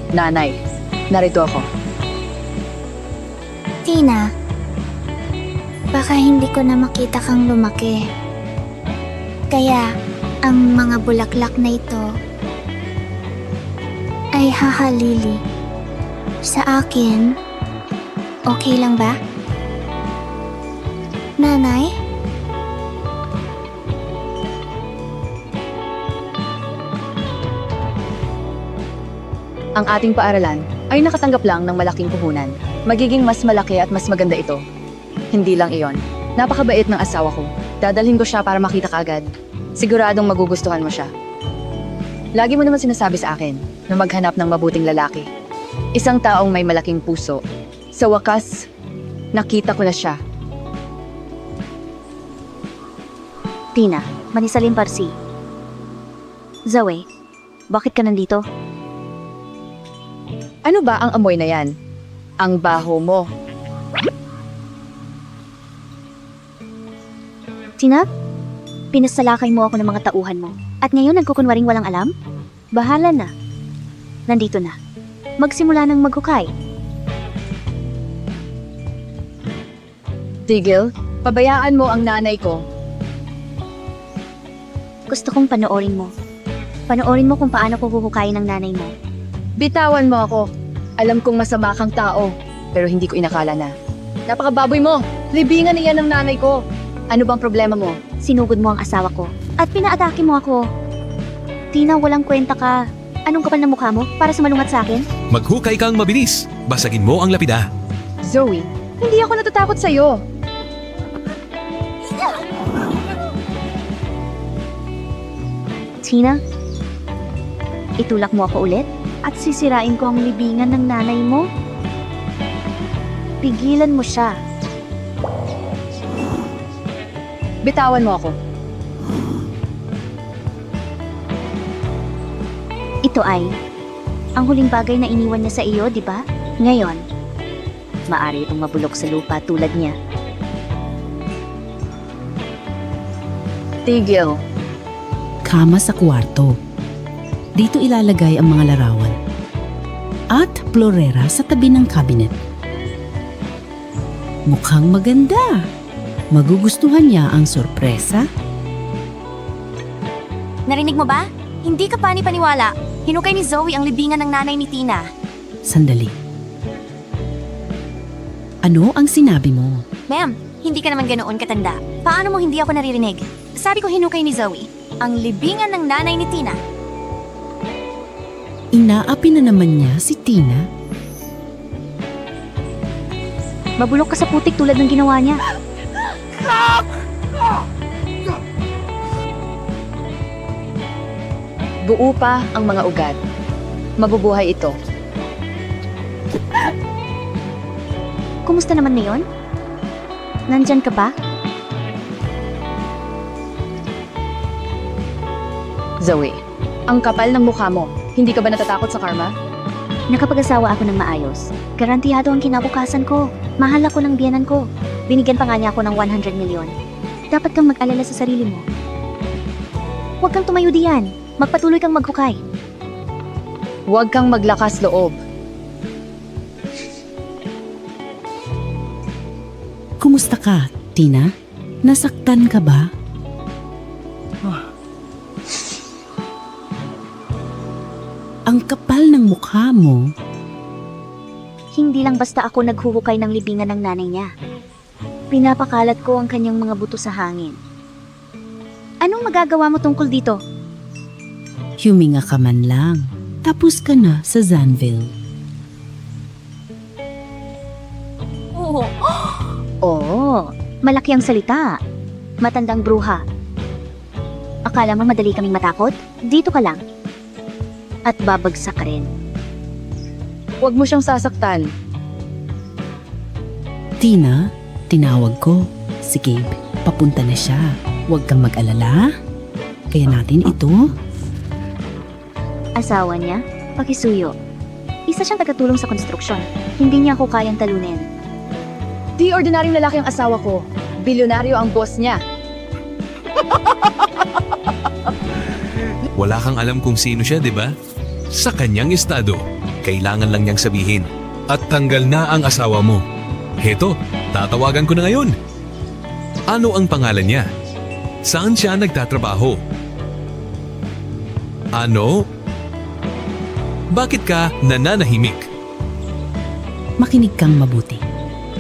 Nanay, narito ako. Tina, baka hindi ko na makita kang lumaki. Kaya, ang mga bulaklak na ito ay hahalili. Sa akin, okay lang ba? Nanay? Ang ating paaralan ay nakatanggap lang ng malaking puhunan. Magiging mas malaki at mas maganda ito. Hindi lang iyon. Napakabait ng asawa ko. Dadalhin ko siya para makita kaagad. Siguradong magugustuhan mo siya. Lagi mo naman sinasabi sa akin na maghanap ng mabuting lalaki. Isang taong may malaking puso. Sa wakas, nakita ko na siya. Tina, Manisalim Parsi. Zoe, bakit ka nandito? Ano ba ang amoy na yan? Ang baho mo. Tina, pinasalakay mo ako ng mga tauhan mo. At ngayon nagkukunwaring walang alam? Bahala na. Nandito na. Magsimula ng maghukay. Tigil, pabayaan mo ang nanay ko. Gusto kong panoorin mo. Panoorin mo kung paano ko huhukayin ng nanay mo. Bitawan mo ako. Alam kong masama kang tao, pero hindi ko inakala na. Napakababoy mo! Libingan niya ng nanay ko! Ano bang problema mo? Sinugod mo ang asawa ko. At pinaatake mo ako. Tina, walang kwenta ka. Anong kapal na mukha mo para sumalungat sa akin? Maghukay kang mabilis. Basagin mo ang lapida. Zoe, hindi ako natatakot sa'yo. Tina, itulak mo ako ulit at sisirain ko ang libingan ng nanay mo. Pigilan mo siya. Bitawan mo ako. Ito ay ang huling bagay na iniwan niya sa iyo, di ba? Ngayon, maaari itong mabulok sa lupa tulad niya. Tigil. Kama sa kwarto. Dito ilalagay ang mga larawan. At florera sa tabi ng cabinet. Mukhang maganda. Magugustuhan niya ang sorpresa. Narinig mo ba? Hindi ka pani-paniwala. Hinukay ni Zoe ang libingan ng nanay ni Tina. Sandali. Ano ang sinabi mo? Ma'am, hindi ka naman ganoon katanda. Paano mo hindi ako naririnig? Sabi ko hinukay ni Zoe ang libingan ng nanay ni Tina. Inaapi na naman niya si Tina. Mabulok ka sa putik tulad ng ginawa niya. Buo pa ang mga ugat. Mabubuhay ito. Kumusta naman ngayon? Nandyan ka ba? Zoe, ang kapal ng mukha mo. Hindi ka ba natatakot sa karma? Nakapag-asawa ako ng maayos. Garantiyado ang kinabukasan ko. Mahal ako ng biyanan ko. Binigyan pa nga niya ako ng 100 milyon. Dapat kang mag-alala sa sarili mo. Huwag kang tumayo diyan. Magpatuloy kang maghukay. Huwag kang maglakas loob. Kumusta ka, Tina? Nasaktan ka ba? Ang kapal ng mukha mo. Hindi lang basta ako naghuhukay ng libingan ng nanay niya. Pinapakalat ko ang kanyang mga buto sa hangin. Anong magagawa mo tungkol dito? Huminga ka man lang. Tapos ka na sa Zanville. Oo, malaki ang salita. Matandang bruha. Akala mo madali kaming matakot? Dito ka lang. At babagsak ka rin. Huwag mo siyang sasaktan. Tina, tinawag ko. Si Gabe, papunta na siya. Huwag kang mag-alala. Kaya natin ito. Asawa niya, pakisuyo. Isa siyang tagatulong sa konstruksyon. Hindi niya ako kayang talunin. Di ordinaryong lalaki ang asawa ko. Bilyonaryo ang boss niya. Wala kang alam kung sino siya, di ba? Sa kanyang estado, kailangan lang niyang sabihin, at tanggal na ang asawa mo. Heto, tatawagan ko na ngayon. Ano ang pangalan niya? Saan siya nagtatrabaho? Ano? Bakit ka nananahimik? Makinig kang mabuti.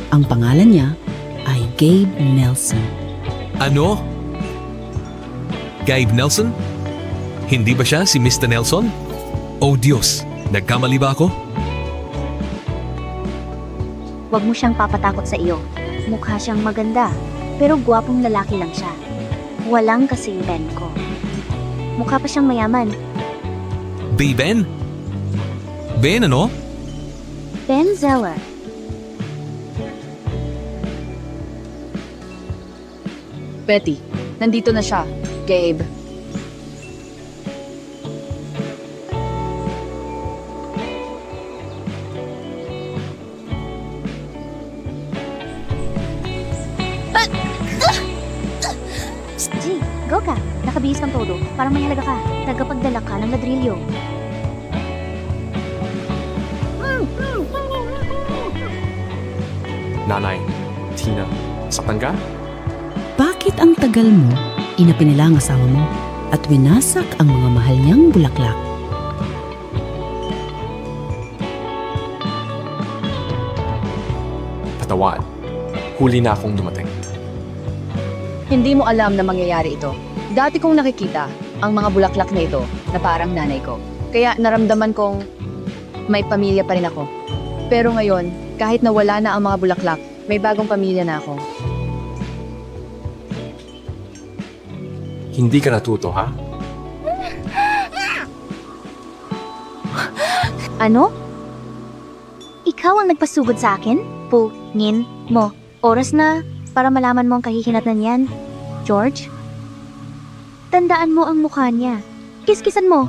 Ang pangalan niya ay Gabe Nelson. Ano? Gabe Nelson? Hindi ba siya si Mr. Nelson? Oh Diyos, nagkamali ba ako? Huwag mo siyang papatakot sa iyo. Mukha siyang maganda, pero gwapong lalaki lang siya. Walang kasing Ben ko. Mukha pa siyang mayaman. Ben? Ben ano? Ben Zeller. Betty, nandito na siya. Gabe. G, go ka. Nakabihis kang todo. Parang may halaga ka. Tagapagdala ka ng ladrilyo. Nanay, Tina, saktan ka? Bakit ang tagal mo? Inapinila ang asawa mo at winasak ang mga mahal niyang bulaklak. Patawad. Huli na akong dumating. Hindi mo alam na mangyayari ito. Dati kong nakikita ang mga bulaklak na ito na parang nanay ko. Kaya naramdaman kong may pamilya pa rin ako. Pero ngayon, kahit na wala na ang mga bulaklak, may bagong pamilya na ako. Hindi ka natuto, ha? Ano? Ikaw ang nagpasugod sa akin? Pungin mo. Oras na para malaman mo ang kahihinatnan niyan. George? Tandaan mo ang mukha niya. Kiskisan mo.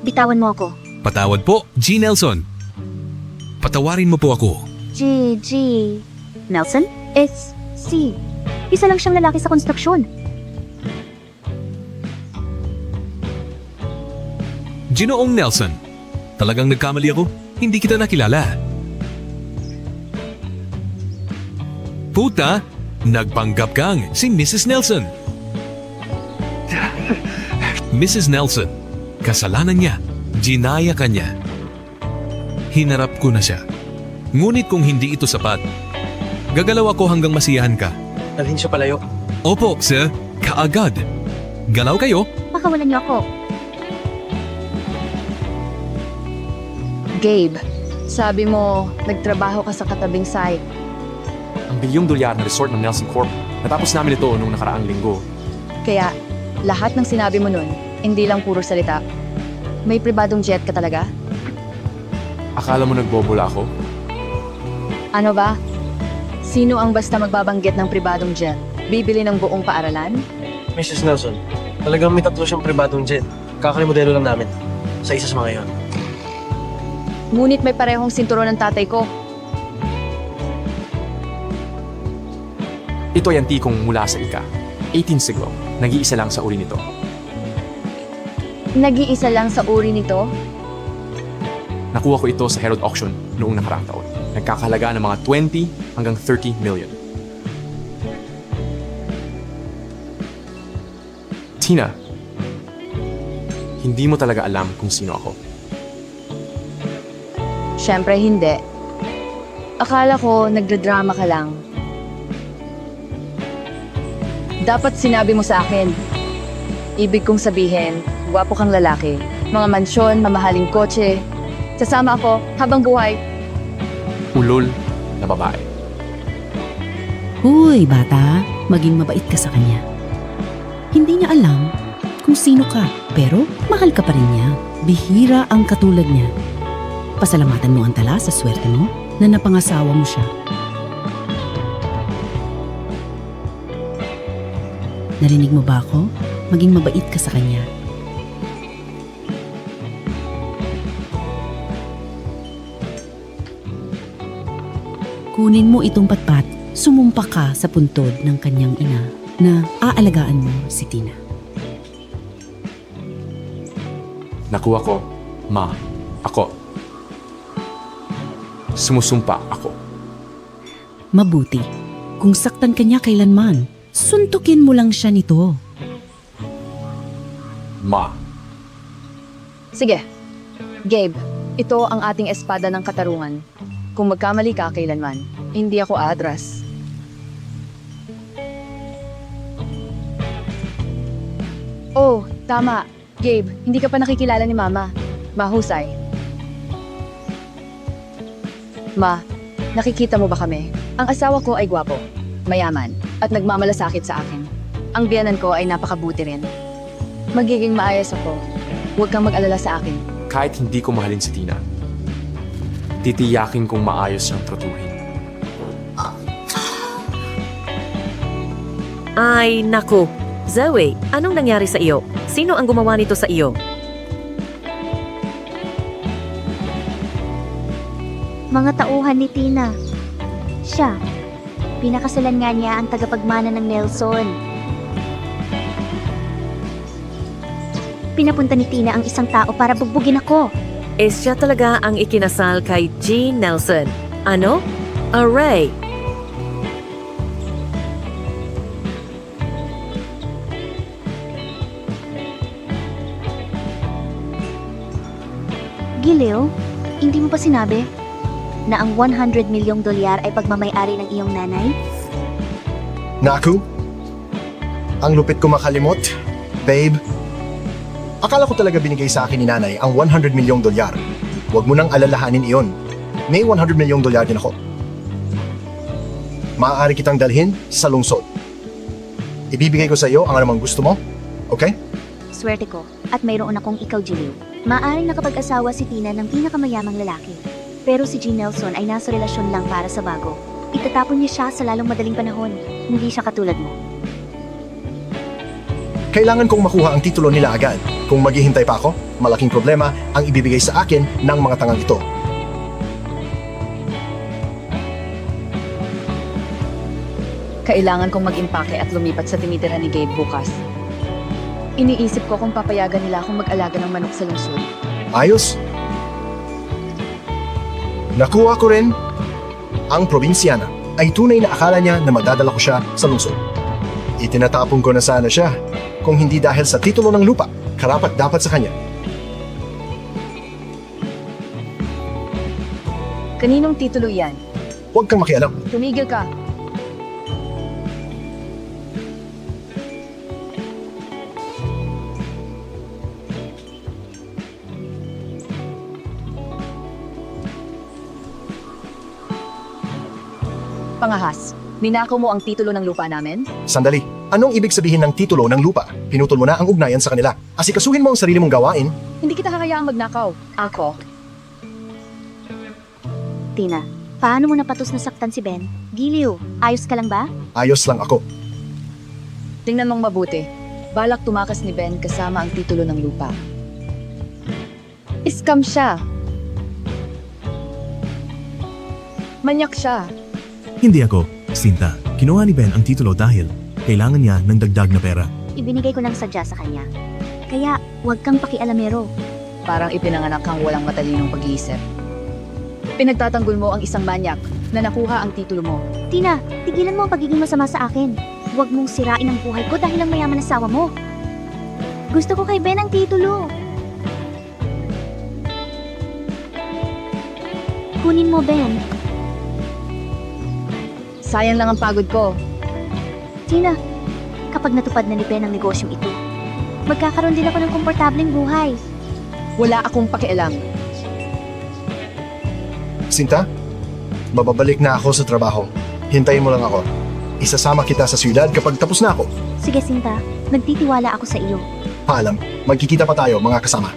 Bitawan mo ako. Patawad po, G. Nelson. Patawarin mo po ako. G. Nelson? C. Isa lang siyang lalaki sa konstruksyon. Ginoong Nelson. Talagang nagkamali ako. Hindi kita nakilala. Puta, nagpanggap kang si Mrs. Nelson. Mrs. Nelson, kasalanan niya. Ginaya ka niya. Hinarap ko na siya. Ngunit kung hindi ito sapat, gagalaw ako hanggang masiyahan ka. Dalhin siya palayo. Opo, sir. Kaagad. Galaw kayo? Pakawalan niyo ako. Gabe, sabi mo, nagtrabaho ka sa katabing site. Ang $1 na resort ng Nelson Corp. Natapos namin ito noong nakaraang linggo. Kaya, lahat ng sinabi mo nun, hindi lang puro salita. May pribadong jet ka talaga? Akala mo nagbobola ako? Ano ba? Sino ang basta magbabanggit ng pribadong jet? Bibili ng buong paaralan? Mrs. Nelson, talagang may 3 siyang pribadong jet. Kakalimodelo lang namin. Sa isa sa mga yon. Ngunit may parehong sinturon ng tatay ko. Ito ay antikong mula sa ika. 18 siglo. Nag-iisa lang sa uri nito. Nag-iisa lang sa uri nito? Nakuha ko ito sa Herald Auction noong nakaraang taon. Nagkakahalaga ng mga 20 hanggang 30 million. Tina, hindi mo talaga alam kung sino ako. Siyempre hindi. Akala ko nagdradrama ka lang. Dapat sinabi mo sa akin. Ibig kong sabihin, gwapo kang lalaki. Mga mansyon, mamahaling kotse. Sasama ako habang buhay. Ulol na babae. Huy, bata, maging mabait ka sa kanya. Hindi niya alam kung sino ka, pero mahal ka pa rin niya. Bihira ang katulad niya. Pasalamatan mo ang tala sa swerte mo na napangasawa mo siya. Narinig mo ba ako? Maging mabait ka sa kanya. Kunin mo itong patpat, sumumpa ka sa puntod ng kanyang ina na aalagaan mo si Tina. Nakuha ko, Ma. Ako. Sumusumpa ako. Mabuti. Kung saktan ka niya kailanman, suntukin mo lang siya nito. Ma. Sige. Gabe, ito ang ating espada ng katarungan. Kung magkamali ka kailanman, hindi ako aatras. Oh, tama. Gabe, hindi ka pa nakikilala ni Mama. Mahusay. Ma, nakikita mo ba kami? Ang asawa ko ay gwapo, mayaman, at nagmamalasakit sa akin. Ang biyanan ko ay napakabuti rin. Magiging maayos ako. Huwag kang mag-alala sa akin. Kahit hindi ko mahalin si Tina, titiyakin kong maayos siyang tratuhin. Ay, naku. Zoe, anong nangyari sa iyo? Sino ang gumawa nito sa iyo? Mga tauhan ni Tina. Siya. Pinakasalan nga niya ang tagapagmana ng Nelson. Pinapunta ni Tina ang isang tao para bugbugin ako. Siya talaga ang ikinasal kay G. Nelson. Ano? Array. Giliw, hindi mo pa sinabi na ang 100 milyong dolyar ay pagmamay-ari ng iyong nanay? Naku? Ang lupit ko makalimot, babe. Akala ko talaga binigay sa akin ni nanay ang 100 milyong dolyar. Huwag mo nang alalahanin iyon. May 100 milyong dolyar din ako. Maaari kitang dalhin sa lungsod. Ibibigay ko sa iyo ang anumang gusto mo, okay? Swerte ko at mayroon akong ikaw, Giliw. Maaring nakapag-asawa si Tina ng pinakamayamang lalaki. Pero si G. Nelson ay nasa relasyon lang para sa bago. Itatapon niya siya sa lalong madaling panahon. Hindi siya katulad mo. Kailangan kong makuha ang titulo nila agad. Kung maghihintay pa ako, malaking problema ang ibibigay sa akin ng mga tangang ito. Kailangan kong mag-impake at lumipat sa tinitira ni Gabe bukas. Iniisip ko kung papayagan nila akong mag-alaga ng manok sa lungsod. Ayos. Nakuha ko rin ang probinsyana ay tunay na akala niya na magdadala ko siya sa lungsod. Itinatapon ko na sana siya kung hindi dahil sa titulo ng lupa, karapat dapat sa kanya. Kaninong titulo yan? Huwag kang makialam. Tumigil ka. Pangahas, ninakaw mo ang titulo ng lupa namin? Sandali, anong ibig sabihin ng titulo ng lupa? Pinutol mo na ang ugnayan sa kanila. Asikasuhin mo ang sarili mong gawain. Hindi kita kakayaang magnakaw. Ako. Tina, paano mo napatos na saktan si Ben? Giliw, ayos ka lang ba? Ayos lang ako. Tingnan mong mabuti. Balak tumakas ni Ben kasama ang titulo ng lupa. Scam siya. Manyak siya. Hindi ako, Sinta. Kinuha ni Ben ang titulo dahil kailangan niya ng dagdag na pera. Ibinigay ko ng sadya sa kanya. Kaya, huwag kang pakialamero. Parang ipinanganak kang walang matalinong pag-iisip. Pinagtatanggol mo ang isang manyak na nakuha ang titulo mo. Tina, tigilan mo ang pagiging masama sa akin. Huwag mong sirain ang buhay ko dahil ang mayaman asawa mo. Gusto ko kay Ben ang titulo. Kunin mo, Ben. Sayang lang ang pagod ko. Tina, kapag natupad na ni Ben ang negosyong ito, magkakaroon din ako ng komportableng buhay. Wala akong pakialam. Sinta, bababalik na ako sa trabaho. Hintayin mo lang ako. Isasama kita sa siyudad kapag tapos na ako. Sige, Sinta. Nagtitiwala ako sa iyo. Paalam, magkikita pa tayo mga kasama.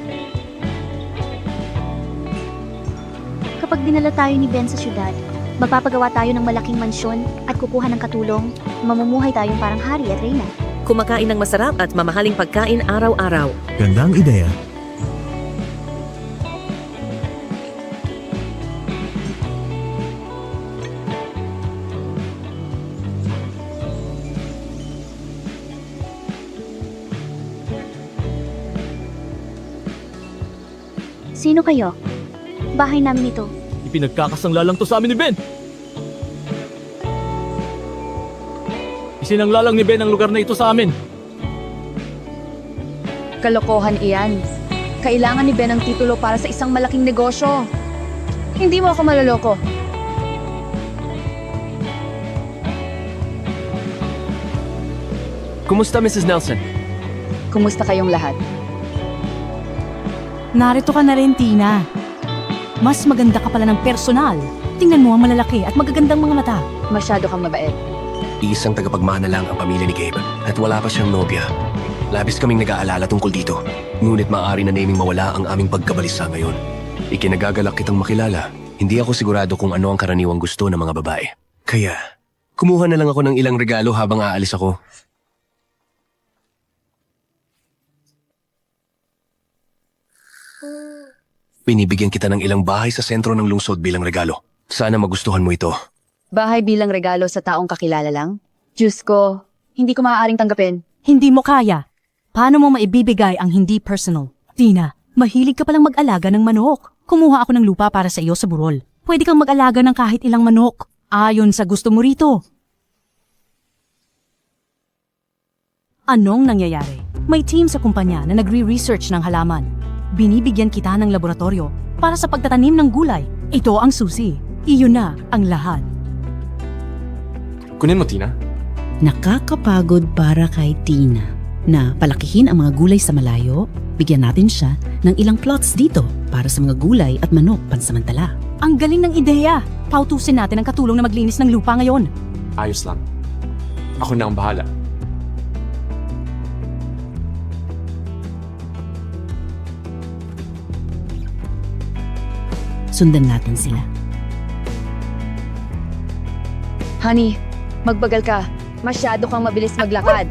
Kapag dinala tayo ni Ben sa syudad, magpapagawa tayo ng malaking mansyon at kukuha ng katulong, mamumuhay tayong parang hari at reyna. Kumakain ng masarap at mamahaling pagkain araw-araw. Gandang ideya. Sino kayo? Bahay namin ito. Ipinagkakasangla lang to sa amin ni Ben. Isinangla lang ni Ben ang lugar na ito sa amin. Kalokohan iyan. Kailangan ni Ben ang titulo para sa isang malaking negosyo. Hindi mo ako maloloko. Kumusta, Mrs. Nelson? Kumusta kayong lahat? Narito ka na rin, Tina. Mas maganda ka pala ng personal. Tingnan mo ang malalaki at magagandang mga mata. Masyado kang mabait. Isang tagapagmana lang ang pamilya ni Gabe at wala pa siyang nobya. Labis kaming nag-aalala tungkol dito. Ngunit maaari na naming mawala ang aming pagkabalisa ngayon. Ikinagagalak kitang makilala. Hindi ako sigurado kung ano ang karaniwang gusto ng mga babae. Kaya, kumuha na lang ako ng ilang regalo habang aalis ako. Binibigyan kita ng ilang bahay sa sentro ng lungsod bilang regalo. Sana magustuhan mo ito. Bahay bilang regalo sa taong kakilala lang? Diyos ko, hindi ko maaaring tanggapin. Hindi mo kaya. Paano mo maibibigay ang hindi personal? Tina, mahilig ka palang mag-alaga ng manok. Kumuha ako ng lupa para sa iyo sa burol. Pwede kang mag-alaga ng kahit ilang manok. Ayon sa gusto mo rito. Anong nangyayari? May team sa kumpanya na nagre-research ng halaman. Binibigyan kita ng laboratorio para sa pagtatanim ng gulay. Ito ang susi. Iyon na ang lahat. Kunin mo, Tina. Nakakapagod para kay Tina na palakihin ang mga gulay sa malayo. Bigyan natin siya ng ilang plots dito para sa mga gulay at manok pansamantala. Ang galing ng ideya! Pautusin natin ang katulong na maglinis ng lupa ngayon. Ayos lang. Ako na ang bahala. Sundan natin sila. Honey, magbagal ka. Masyado kang mabilis maglakad.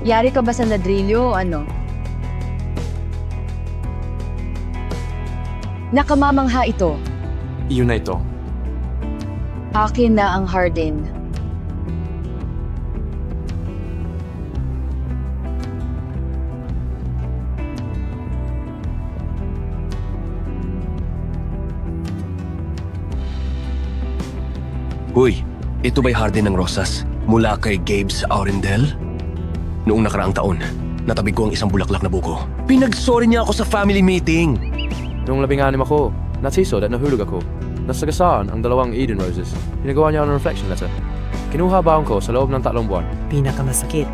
Yari ka ba sa ladrilyo o ano? Nakamamangha ito. Iyon na ito. Akin na ang Hardin. Uy, ito ba'y Hardin ng Rosas? Mula kay Gabe sa Aurendel? Noong nakaraang taon, natabi ko ang isang bulaklak na buko. Pinagsorry niya ako sa family meeting. Noong 16 ako, natisod at nahulog ako. Nasagasaan ang 2 Eden Roses. Pinagawa niya ng reflection letter. Kinuha baon ko sa loob ng 3 buwan. Pinakamasakit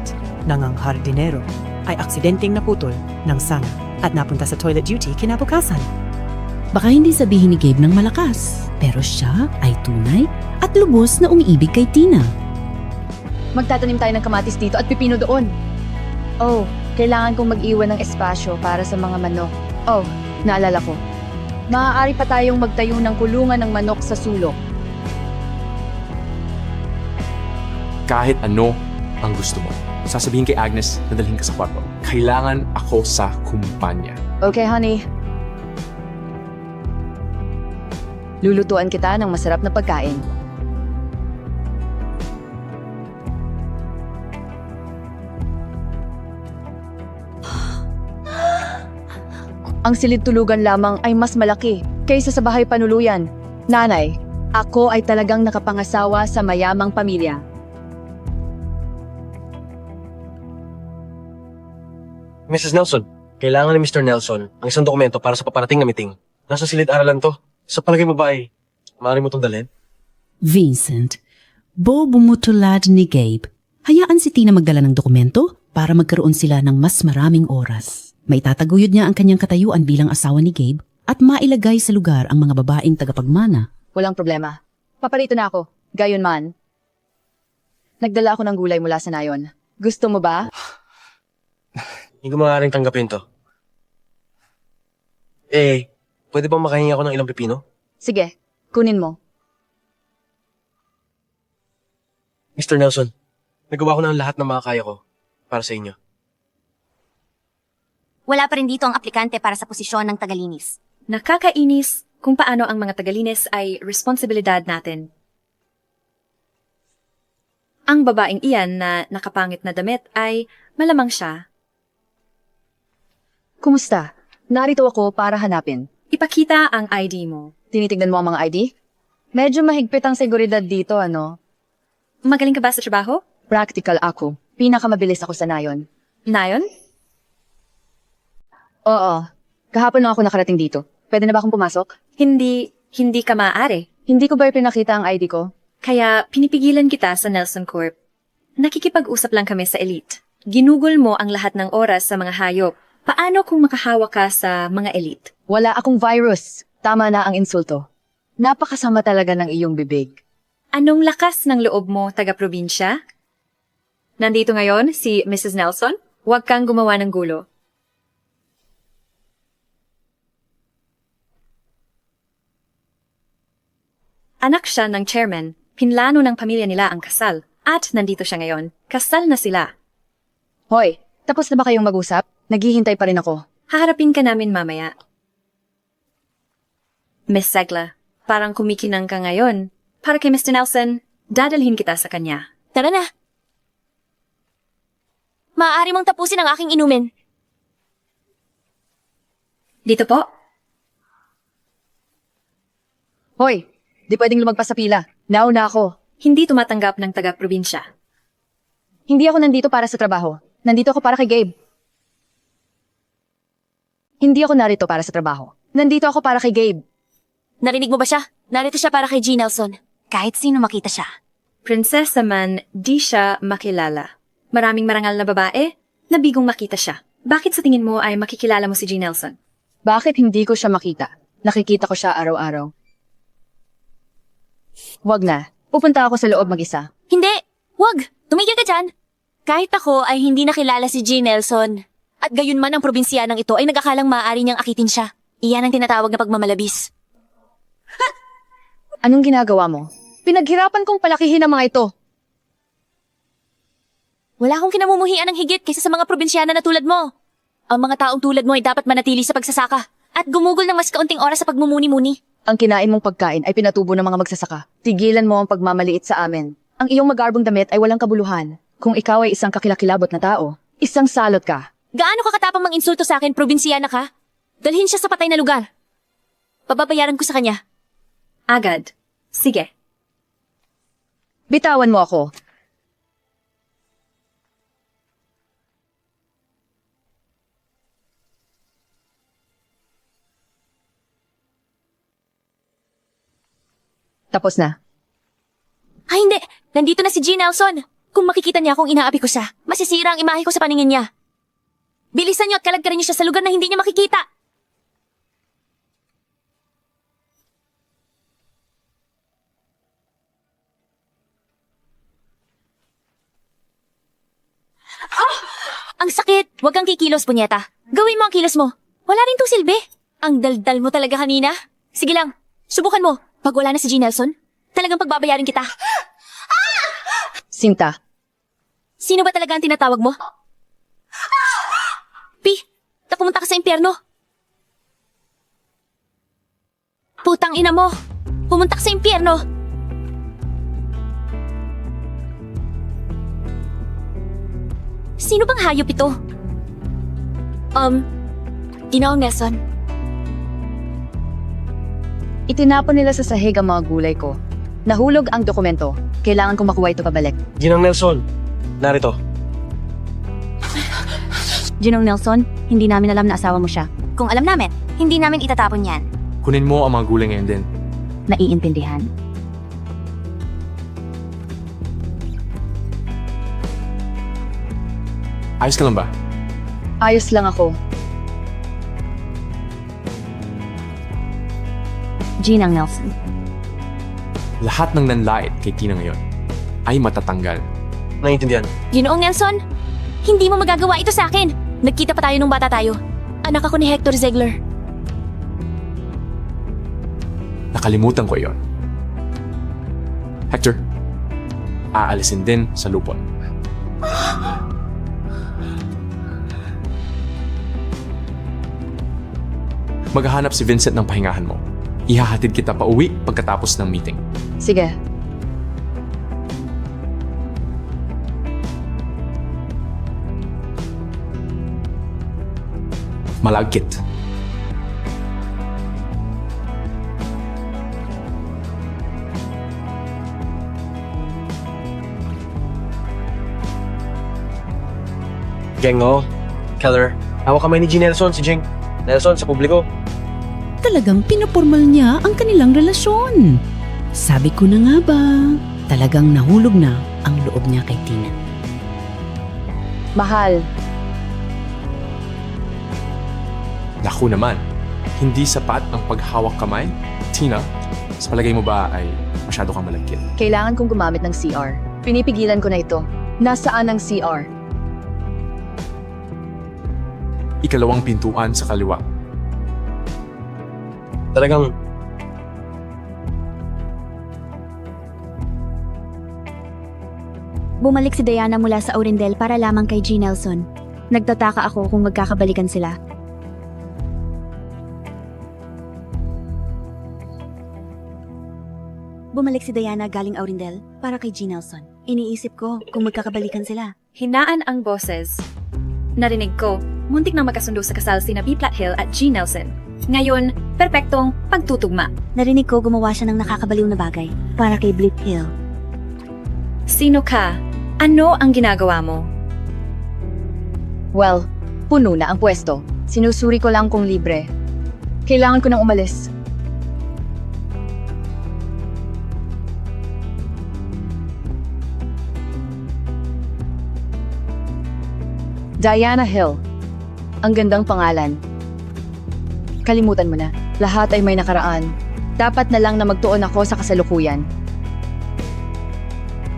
ng ang hardinero ay aksidenteng naputol ng sanga at napunta sa toilet duty kinabukasan. Baka hindi sabihin ni Gabe ng malakas, pero siya ay tunay at lubos na umiibig kay Tina. Magtatanim tayo ng kamatis dito at pipino doon. Oh, kailangan kong mag-iwan ng espasyo para sa mga manok. Oh, naalala ko. Maaari pa tayong magtayo ng kulungan ng manok sa sulok. Kahit ano ang gusto mo. Sasabihin kay Agnes na dalhin ka sa kwarto. Kailangan ako sa kumpanya. Okay, honey. Lulutuan kita ng masarap na pagkain. Ang silid tulugan lamang ay mas malaki kaysa sa bahay panuluyan. Nanay, ako ay talagang nakapangasawa sa mayamang pamilya. Mrs. Nelson, kailangan ni Mr. Nelson ang isang dokumento para sa paparating na meeting. Nasa silid-aralan to. Sa palagay mo ba ay maaari mo itong dalhin? Vincent, bumutulad ni Gabe. Hayaan si Tina magdala ng dokumento para magkaroon sila ng mas maraming oras. Maitataguyod niya ang kanyang katayuan bilang asawa ni Gabe at mailagay sa lugar ang mga babaeng tagapagmana. Walang problema. Paparito na ako. Gayon man. Nagdala ako ng gulay mula sa nayon. Gusto mo ba? Hindi ko maaaring tanggapin to. Pwede bang makahingi ako ng ilang pipino? Sige, kunin mo. Mr. Nelson, nagawa ko na ang lahat ng makakaya ko para sa inyo. Wala pa rin dito ang aplikante para sa posisyon ng tagalinis. Nakakainis kung paano ang mga tagalinis ay responsibilidad natin. Ang babaeng iyan na nakapangit na damit ay malamang siya. Kumusta? Narito ako para hanapin. Ipakita ang ID mo. Tinitignan mo ang mga ID? Medyo mahigpit ang seguridad dito, ano? Magaling ka ba sa trabaho? Practical ako. Pinakamabilis ako sa nayon. Nayon? Oo. Kahapon lang ako nakarating dito. Pwede na ba akong pumasok? Hindi ka maaari. Hindi ko ba pinakita ang ID ko? Kaya pinipigilan kita sa Nelson Corp. Nakikipag-usap lang kami sa elite. Ginugol mo ang lahat ng oras sa mga hayop. Paano kung makahawa ka sa mga elite? Wala akong virus. Tama na ang insulto. Napakasama talaga ng iyong bibig. Anong lakas ng loob mo, taga-probinsya? Nandito ngayon si Mrs. Nelson? Huwag kang gumawa ng gulo. Anak siya ng chairman. Pinlano ng pamilya nila ang kasal. At nandito siya ngayon. Kasal na sila. Hoy, tapos na ba kayong mag-usap? Naghihintay pa rin ako. Haharapin ka namin mamaya. Miss Segla, parang kumikinang ka ngayon. Para kay Mr. Nelson, dadalhin kita sa kanya. Tara na. Maaari mong tapusin ang aking inumin. Dito po. Hoy, di pwedeng lumagpas sa pila. Nauna ako. Hindi tumatanggap ng taga-probinsya. Hindi ako nandito para sa trabaho. Nandito ako para kay Gabe. Hindi ako narito para sa trabaho. Nandito ako para kay Gabe. Narinig mo ba siya? Narito siya para kay G. Nelson. Kahit sino makita siya. Prinsesa man, di siya makilala. Maraming marangal na babae, nabigong makita siya. Bakit sa tingin mo ay makikilala mo si G. Nelson? Bakit hindi ko siya makita? Nakikita ko siya araw-araw. Wag na. Pupunta ako sa loob mag-isa. Hindi! Wag! Tumigil ka dyan! Kahit ako ay hindi nakilala si G. Nelson. At gayon man ang probinsyanang ito ay nagakalang maaari niyang akitin siya. Iyan ang tinatawag na pagmamalabis. Anong ginagawa mo? Pinaghirapan kong palakihin ang mga ito. Wala akong kinamumuhian ng higit kaysa sa mga probinsyana na tulad mo. Ang mga taong tulad mo ay dapat manatili sa pagsasaka at gumugol ng mas kaunting oras sa pagmumuni-muni. Ang kinain mong pagkain ay pinatubo ng mga magsasaka. Tigilan mo ang pagmamaliit sa amin. Ang iyong magarbong damit ay walang kabuluhan. Kung ikaw ay isang kakilakilabot na tao, isang salot ka. Gaano ka katapang mang-insulto sa akin, probinsyana ka? Dalhin siya sa patay na lugar. Pababayaran ko sa kanya. Agad. Sige. Bitawan mo ako. Tapos na. Ay hindi! Nandito na si G. Nelson! Kung makikita niya akong inaapi ko siya, masisira ang imahe ko sa paningin niya. Bilisan niyo at kalagkarin niyo siya sa lugar na hindi niya makikita! Ang sakit! Huwag kang kikilos, punyeta. Gawin mo ang kilos mo. Wala rin tong silbi. Ang daldal mo talaga kanina. Sige lang, subukan mo. Pag wala na si G. Nelson, talagang pagbabayarin kita. Sinta. Sino ba talaga ang tinatawag mo? Pi, pumunta ka sa impyerno. Putang ina mo. Pumunta ka sa impyerno. Sino bang hayop ito? Ginoong Nelson. Itinapon nila sa sahig ang mga gulay ko. Nahulog ang dokumento. Kailangan kong makuha ito pabalik. Ginang Nelson, narito. Ginong Nelson, hindi namin alam na asawa mo siya. Kung alam namin, hindi namin itatapon yan. Kunin mo ang mga gulay ngayon din. Naiintindihan. Ayos ka lang ba? Ayos lang ako. Ginang Nelson. Lahat ng nanlait kay Tina ngayon ay matatanggal. Naiintindihan. Ginoong Nelson, hindi mo magagawa ito sa akin. Nagkita pa tayo nung bata tayo. Anak ako ni Hector Ziegler. Nakalimutan ko iyon. Hector, aalisin din sa lupon. Maghahanap si Vincent ng pahingahan mo. Ihahatid kita pa uwi pagkatapos ng meeting. Sige. Malagkit. Geng, oh. Keller. Hawak kamay ni G. Nelson, si Jing. Nelson, sa publiko. Talagang pinapormal niya ang kanilang relasyon. Sabi ko na nga ba, talagang nahulog na ang loob niya kay Tina. Mahal, Naku naman, hindi sapat ang paghawak kamay? Tina, sa palagay mo ba ay masyado kang malagkit? kailangan kong gumamit ng CR. Pinipigilan ko na ito. Nasaan ang CR? Ikalawang pintuan sa kaliwa. Talagang... Bumalik si Diana mula sa Aurindel para lamang kay G. Nelson. Nagtataka ako kung magkakabalikan sila. Bumalik si Diana galing Aurindel para kay G. Nelson. Iniisip ko kung magkakabalikan sila. Hinaan ang boses. Narinig ko, muntik nang magkasundo sa kasal sina B. Hill at G. Nelson. Ngayon, perpektong pagtutugma. Narinig ko gumawa siya ng nakakabaliw na bagay para kay Bleak Hill. Sino ka? Ano ang ginagawa mo? Well, puno na ang pwesto. Sinusuri ko lang kung libre. Kailangan ko nang umalis. Diana Hill. Ang gandang pangalan. Kalimutan mo na. Lahat ay may nakaraan. Dapat na lang na magtuon ako sa kasalukuyan.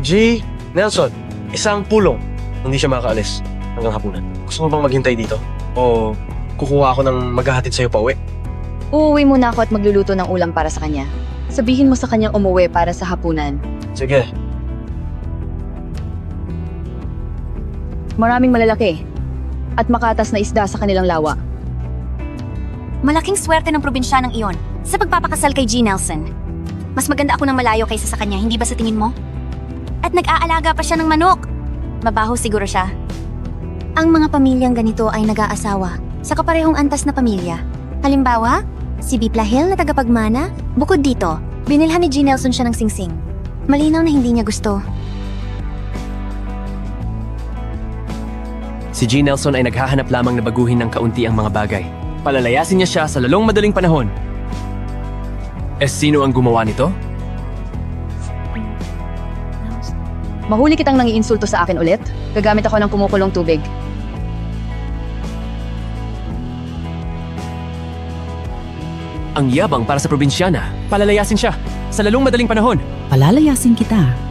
G. Nelson, isang pulong. Hindi siya makakaalis hanggang hapunan. Gusto mo bang maghintay dito? O kukuha ako ng maghahatid sa'yo pa uwi? Uuwi muna ako at magluluto ng ulam para sa kanya. Sabihin mo sa kanyang umuwi para sa hapunan. Sige. Maraming malalaki at makatas na isda sa kanilang lawa. Malaking swerte ng probinsyanang iyon sa pagpapakasal kay G. Nelson. Mas maganda ako ng malayo kaysa sa kanya, hindi ba sa tingin mo? At nag-aalaga pa siya ng manok. Mabaho siguro siya. Ang mga pamilyang ganito ay nag-aasawa sa kaparehong antas na pamilya. Halimbawa, si Bipla Hill na tagapagmana, bukod dito, binilhan ni G. Nelson siya ng singsing. Malinaw na hindi niya gusto. Si G. Nelson ay naghahanap lamang na baguhin ng kaunti ang mga bagay. Palalayasin niya siya sa lalong madaling panahon. Sino ang gumawa nito? Mahuli kitang nangiinsulto sa akin ulit? Gagamit ako ng kumukulong tubig. Ang yabang para sa probinsyana. Palalayasin siya sa lalong madaling panahon. Palalayasin kita.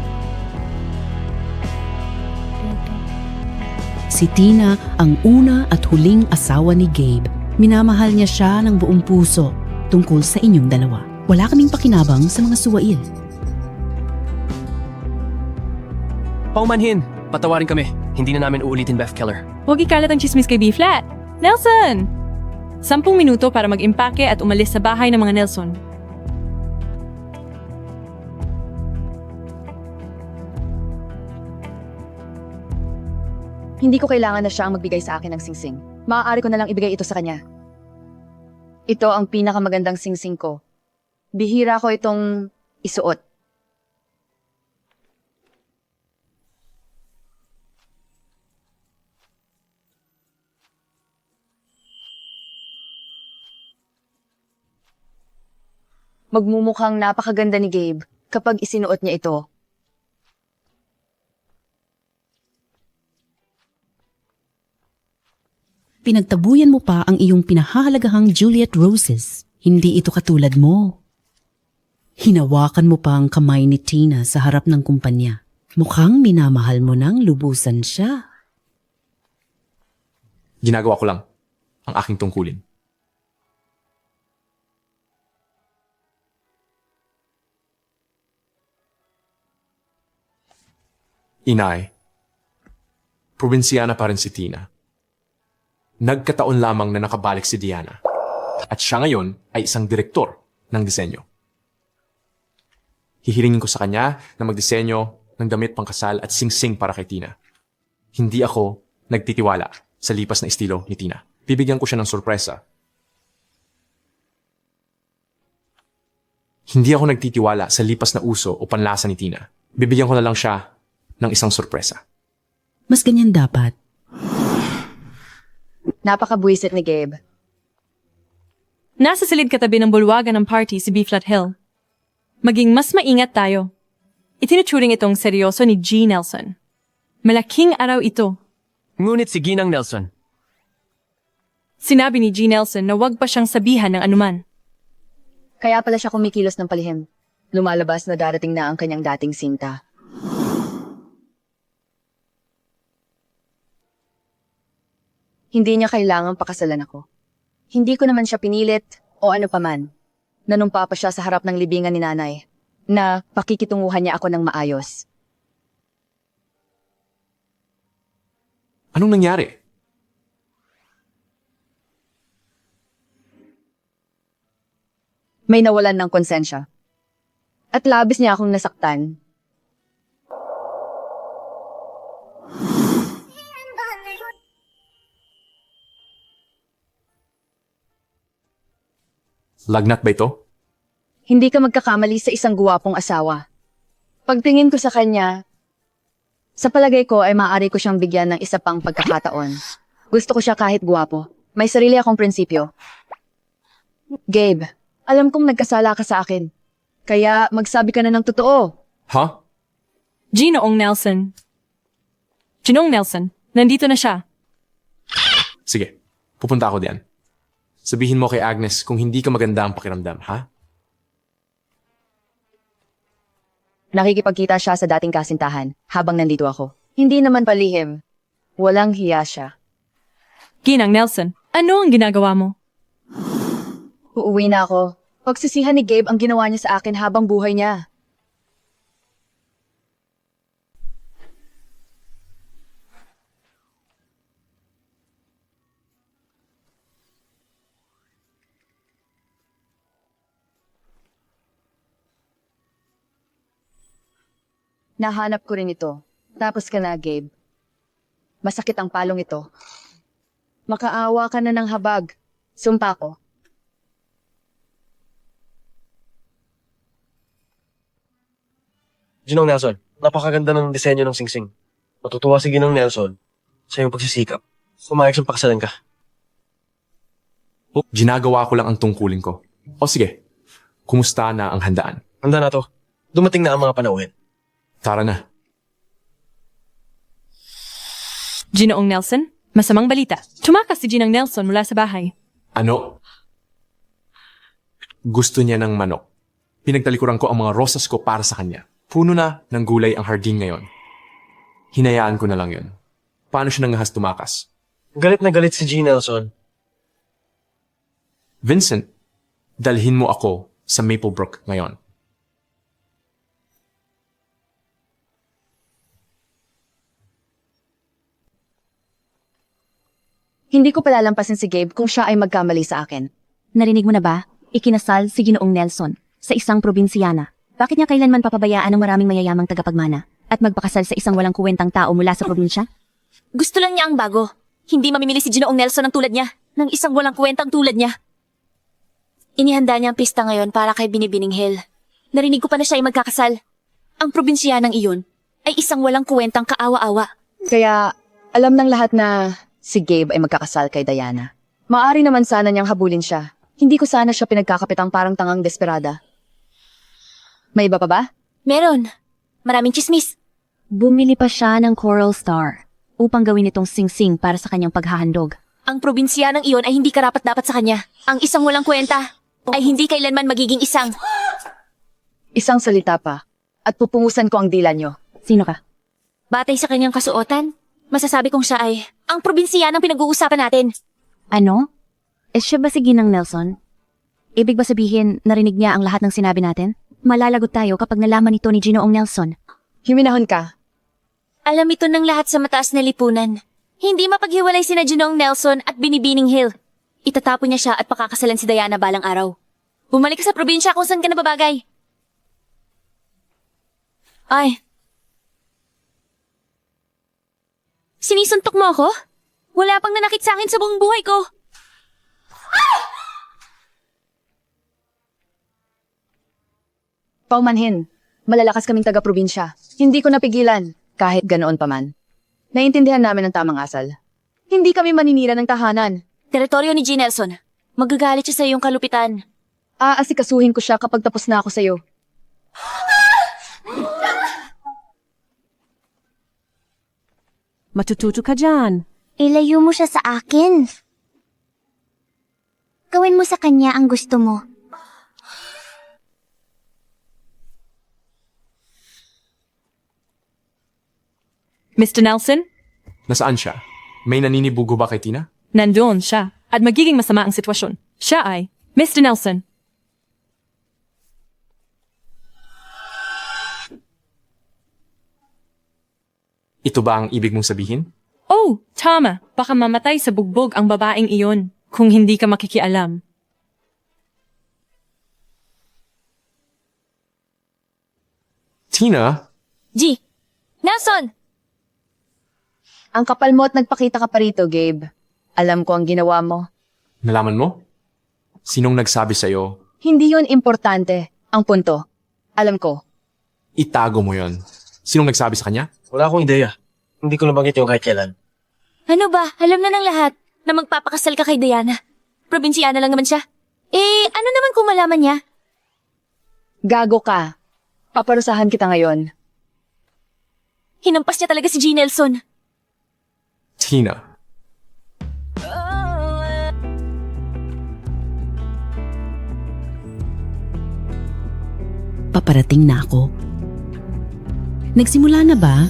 Si Tina ang una at huling asawa ni Gabe. Minamahal niya siya ng buong puso tungkol sa inyong dalawa. Wala kaming pakinabang sa mga suwail. Paumanhin, patawarin kami. Hindi na namin uulitin, Beth Keller. Huwag ikalat ang chismis kay B-Flat. Nelson! 10 minuto para mag-impake at umalis sa bahay ng mga Nelson. Hindi ko kailangan na siya ang magbigay sa akin ng singsing. Maaari ko na lang ibigay ito sa kanya. Ito ang pinakamagandang singsing ko. Bihira ko itong isuot. Magmumukhang napakaganda ni Gabe kapag isinuot niya ito. Pinagtabuyan mo pa ang iyong pinahahalagahang Juliet Roses. Hindi ito katulad mo. Hinawakan mo pa ang kamay ni Tina sa harap ng kumpanya. Mukhang minamahal mo nang lubusan siya. Ginagawa ko lang ang aking tungkulin. Inay, probinsyana pa rin si Tina. Nagkataon lamang na nakabalik si Diana. At siya ngayon ay isang direktor ng disenyo. Hihilingin ko sa kanya na magdisenyo ng damit pangkasal at sing-sing para kay Tina. Hindi ako nagtitiwala sa lipas na estilo ni Tina. Bibigyan ko siya ng sorpresa. Hindi ako nagtitiwala sa lipas na uso o panlasa ni Tina. Bibigyan ko na lang siya ng isang sorpresa. Mas ganyan dapat. Napakabuisit ni Gabe. Nasa silid katabi ng bulwagan ng party si B-Flat Hill. Maging mas maingat tayo. Itinuturing itong seryoso ni G. Nelson. Malaking araw ito. Ngunit si Ginang Nelson. Sinabi ni G. Nelson na wag pa siyang sabihan ng anuman. Kaya pala siya kumikilos ng palihim. Lumalabas na darating na ang kanyang dating sinta. Hindi niya kailangang pakasalan ako. Hindi ko naman siya pinilit o ano paman. Nanumpa pa siya sa harap ng libingan ni nanay na pakikitunguhan niya ako ng maayos. Anong nangyari? May nawalan ng konsensya. At labis niya akong nasaktan. Lagnat ba ito? Hindi ka magkakamali sa isang guwapong asawa. Pagtingin ko sa kanya, sa palagay ko ay maaari ko siyang bigyan ng isa pang pagkakataon. Gusto ko siya kahit guwapo. May sarili akong prinsipyo. Gabe, alam kong nagkasala ka sa akin. Kaya magsabi ka na ng totoo. Ha? Ginoong Nelson. Ginong Nelson, nandito na siya. Sige, pupunta ako diyan. Sabihin mo kay Agnes kung hindi ka maganda ang pakiramdam, ha? Nakikipagkita siya sa dating kasintahan habang nandito ako. Hindi naman palihim. Walang hiya siya. Ginang Nelson, ano ang ginagawa mo? Uuwi na ako. Pagsisihan ni Gabe ang ginawa niya sa akin habang buhay niya. Nahanap ko rin ito. Tapos ka na, Gabe. Masakit ang palong ito. Makaawa ka na ng habag. Sumpa ko. Ginong Nelson, napakaganda ng disenyo ng singsing. Matutuwa si Ginong Nelson sa iyong pagsisikap. Pumayag siyang pakasalan ka. Ginagawa ko lang ang tungkulin ko. O sige, kumusta na ang handaan? Handa na to. Dumating na ang mga panauhin. Tara na. Ginoong Nelson, masamang balita. Tumakas si Ginang Nelson mula sa bahay. Ano? Gusto niya ng manok. Pinagtalikuran ko ang mga rosas ko para sa kanya. Puno na ng gulay ang hardin ngayon. Hinayaan ko na lang yun. Paano siya nangahas tumakas? Galit na galit si G. Nelson. Vincent, dalhin mo ako sa Maplebrook ngayon. Hindi ko palalampasin si Gabe kung siya ay magkamali sa akin. Narinig mo na ba? Ikinasal si Ginoong Nelson sa isang probinsyana. Bakit niya kailanman papabayaan ang maraming mayayamang tagapagmana at magpakasal sa isang walang kuwentang tao mula sa probinsya? Gusto lang niya ang bago. Hindi mamimili si Ginoong Nelson ng tulad niya, ng isang walang kwentang tulad niya. Inihanda niya ang pista ngayon para kay Binibining Hill. Narinig ko pa na siya ay magkakasal. Ang probinsyanang iyon ay isang walang kuwentang kaawa-awa. Kaya alam ng lahat na si Gabe ay magkakasal kay Diana. Maari naman sana niyang habulin siya. Hindi ko sana siya pinagkakapitang parang tangang desperada. May iba pa ba? Meron. Maraming chismis. Bumili pa siya ng Coral Star upang gawin itong singsing para sa kanyang paghahandog. Ang probinsyanang iyon ay hindi karapat-dapat sa kanya. Ang isang walang kwenta ay hindi kailanman magiging isang. Isang salita pa. At pupungusan ko ang dila nyo. Sino ka? Batay sa kanyang kasuotan, masasabi kong siya ay ang probinsyanang pinag-uusapan natin. Ano? Siya ba si Ginang Nelson? Ibig ba sabihin, narinig niya ang lahat ng sinabi natin? Malalagot tayo kapag nalaman ito ni Ginoong Nelson. Huminahon ka. Alam ito ng lahat sa mataas na lipunan. Hindi mapaghiwalay sina Ginoong Nelson at Binibining Hill. Itatapon niya siya at pakakasalan si Diana balang araw. Bumalik ka sa probinsya kung saan ka nababagay. Ay. Sinisuntok mo ako? Wala pang nanakit sa akin sa buong buhay ko. Paumanhin. Malalakas kaming taga-probinsya. Hindi ko napigilan, kahit ganoon pa man. Naintindihan namin ang tamang asal. Hindi kami maninira ng tahanan. Teritoryo ni G. Nelson. Magagalit siya sa iyong kalupitan. Aasikasuhin ko siya kapag tapos na ako sa'yo. Matututo ka dyan. Ilayo mo siya sa akin. Gawin mo sa kanya ang gusto mo. Mr. Nelson, Nasaan siya? May naninibugo ba kay Tina? nandoon siya at magiging masama ang sitwasyon. Siya ay Mr. Nelson. Ito ba ang ibig mong sabihin? Oh, tama. Baka mamatay sa bugbog ang babaeng iyon kung hindi ka makikialam. Tina? G. Nelson! Ang kapal mo at nagpakita ka pa rito, Gabe. Alam ko ang ginawa mo. Nalaman mo? Sinong nagsabi sa'yo? Hindi yun importante. Ang punto. Alam ko. Itago mo yon. Sinong nagsabi sa kanya? Wala akong ideya. Hindi ko nabanggit yung kahit kailan. Ano ba? Alam na ng lahat na magpapakasal ka kay Diana. Probinsyana lang naman siya. Ano naman kung malaman niya? Gago ka. Paparusahan kita ngayon. Hinampas niya talaga si G. Nelson. Tina. Paparating na ako. Nagsimula na ba?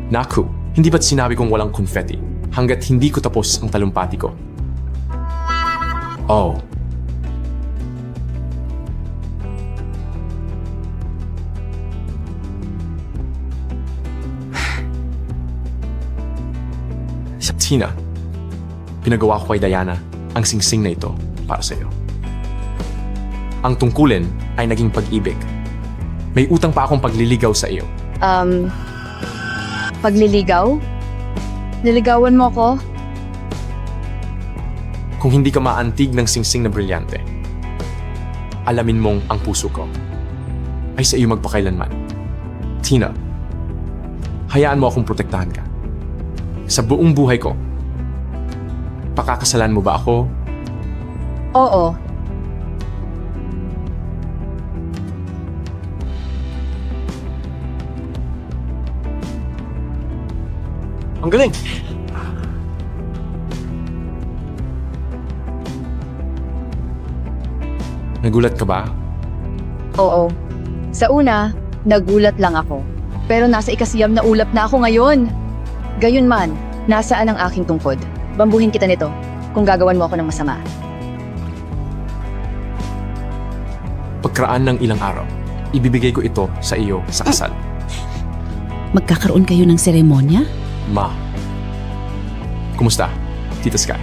Naku, hindi ba't sinabi kong walang confetti hanggat hindi ko tapos ang talumpati ko? Oh. Tina, pinagawa ko kay Diana ang singsing na ito para sa'yo. Ang tungkulin ay naging pag-ibig. May utang pa akong pagliligaw sa iyo. Pagliligaw? Niligawan mo ko? Kung hindi ka maantig ng singsing na brilyante, alamin mong ang puso ko ay sa iyo magpakailanman. Tina, hayaan mo akong protektahan ka. Sa buong buhay ko, pakakasalan mo ba ako? Oo. Ang galing! Nagulat ka ba? Oo. Sa una, nagulat lang ako. Pero nasa ikasiyam na ulap na ako ngayon. Gayunman, nasaan ang aking tungkod? Bambuhin kita nito kung gagawan mo ako ng masama. Pagkaraan ng ilang araw, ibibigay ko ito sa iyo sa kasal. Magkakaroon kayo ng seremonya? Ma. Kumusta, Tita Sky?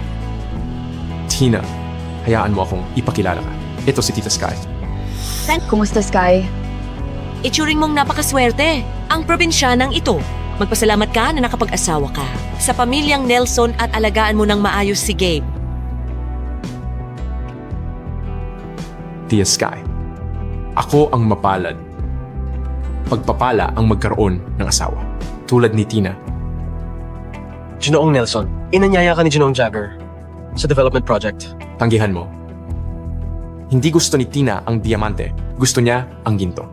Tina, hayaan mo akong ipakilala ka. Ito si Tita Sky. Kumusta, Sky? Itsuring mong napakaswerte. Ang probinsyanang ito. Magpasalamat ka na nakapag-asawa ka. Sa pamilyang Nelson at alagaan mo ng maayos si Gabe. Tia Sky, ako ang mapalad. Pagpapala ang magkaroon ng asawa. Tulad ni Tina. Ginoong Nelson, inanyaya ka ni Ginoong Jagger sa development project. Tanggihan mo. Hindi gusto ni Tina ang diamante. Gusto niya ang ginto.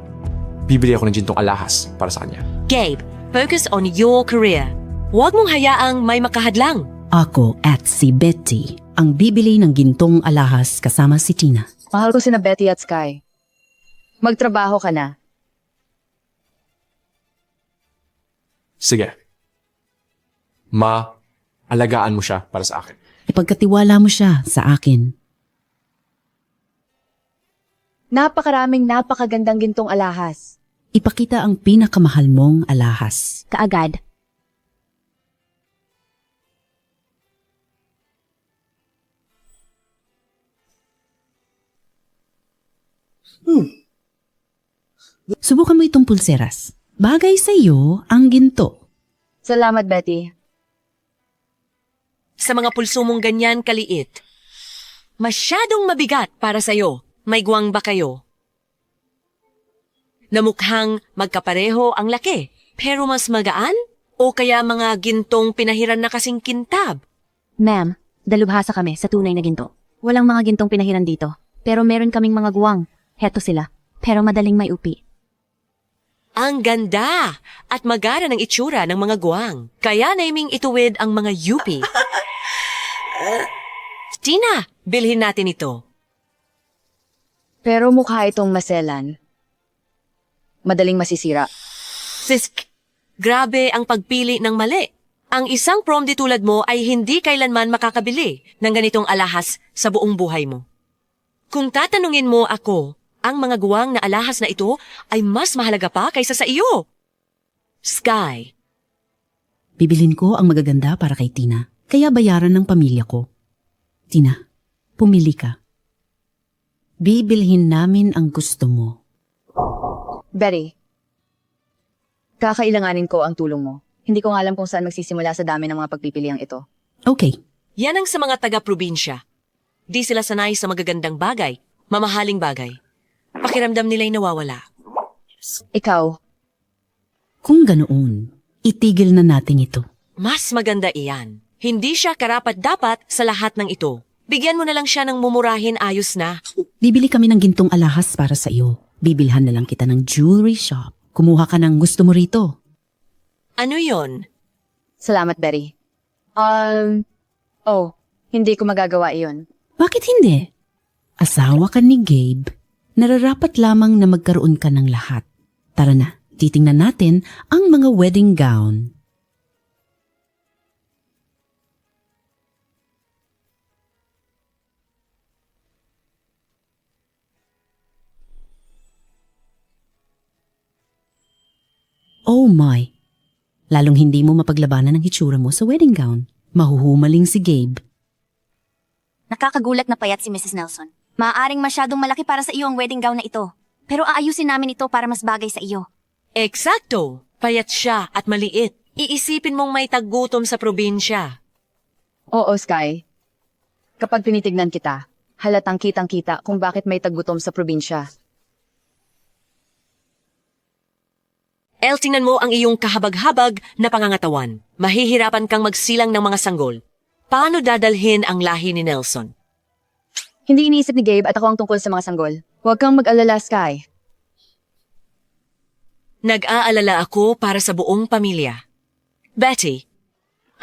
Bibili ako ng gintong alahas para sa kanya. Gabe, focus on your career. Huwag mong hayaang may makahadlang. Ako at si Betty ang bibili ng gintong alahas kasama si Tina. Mahal ko sina Betty at Sky. Magtrabaho ka na. Sige. Alagaan mo siya para sa akin. Ipagkatiwala mo siya sa akin. Napakaraming napakagandang gintong alahas. Ipakita ang pinakamahal mong alahas. Kaagad. Subukan mo itong pulseras. Bagay sa iyo ang ginto. Salamat, Betty. Sa mga pulso mong ganyan kaliit, masyadong mabigat para sa'yo. May guwang ba kayo? Na mukhang magkapareho ang laki, pero mas magaan? O kaya mga gintong pinahiran na kasing kintab? Ma'am, dalubhasa kami sa tunay na ginto. Walang mga gintong pinahiran dito. Pero meron kaming mga guwang. Heto sila. Pero madaling may upi. Ang ganda at magara ng itsura ng mga guwang. Kaya naming ituwid ang mga yupi. Tina, bilhin natin ito. Pero mukha itong maselan. Madaling masisira. Sisk, grabe ang pagpili ng mali. Ang isang prom di tulad mo ay hindi kailanman makakabili ng ganitong alahas sa buong buhay mo. Kung tatanungin mo ako, ang mga guwang na alahas na ito ay mas mahalaga pa kaysa sa iyo. Sky. Bibilin ko ang magaganda para kay Tina. Kaya bayaran ng pamilya ko. Tina, pumili ka. Bibilhin namin ang gusto mo. Betty, kakailanganin ko ang tulong mo. Hindi ko nga alam kung saan magsisimula sa dami ng mga pagpipiliang ito. Okay. Yan ang sa mga taga-probinsya. Di sila sanay sa magagandang bagay, mamahaling bagay. Pakiramdam nila'y nawawala. Ikaw. Kung ganoon, itigil na natin ito. Mas maganda iyan. Hindi siya karapat-dapat sa lahat ng ito. Bigyan mo na lang siya ng mumurahin, ayos na. Bibili kami ng gintong alahas para sa iyo. Bibilhan na lang kita ng jewelry shop. Kumuha ka ng gusto mo rito. Ano yon? Salamat, Betty. Hindi ko magagawa iyon. Bakit hindi? Asawa ka ni Gabe. Nararapat lamang na magkaroon ka ng lahat. Tara na, titingnan natin ang mga wedding gown. Oh my! Lalong hindi mo mapaglabanan ang hitsura mo sa wedding gown. Mahuhumaling si Gabe. Nakakagulat na payat si Mrs. Nelson. Maaaring masyadong malaki para sa iyo ang wedding gown na ito. Pero aayusin namin ito para mas bagay sa iyo. Eksakto! Payat siya at maliit. Iisipin mong may taggutom sa probinsya. Oo, Sky. Kapag tinitignan kita, halatang kitang-kita kung bakit may taggutom sa probinsya. El, tingnan mo ang iyong kahabag-habag na pangangatawan. Mahihirapan kang magsilang ng mga sanggol. Paano dadalhin ang lahi ni Nelson? Hindi iniisip ni Gabe at ako ang tungkol sa mga sanggol. Huwag kang mag-alala, Sky. Nag-aalala ako para sa buong pamilya. Betty,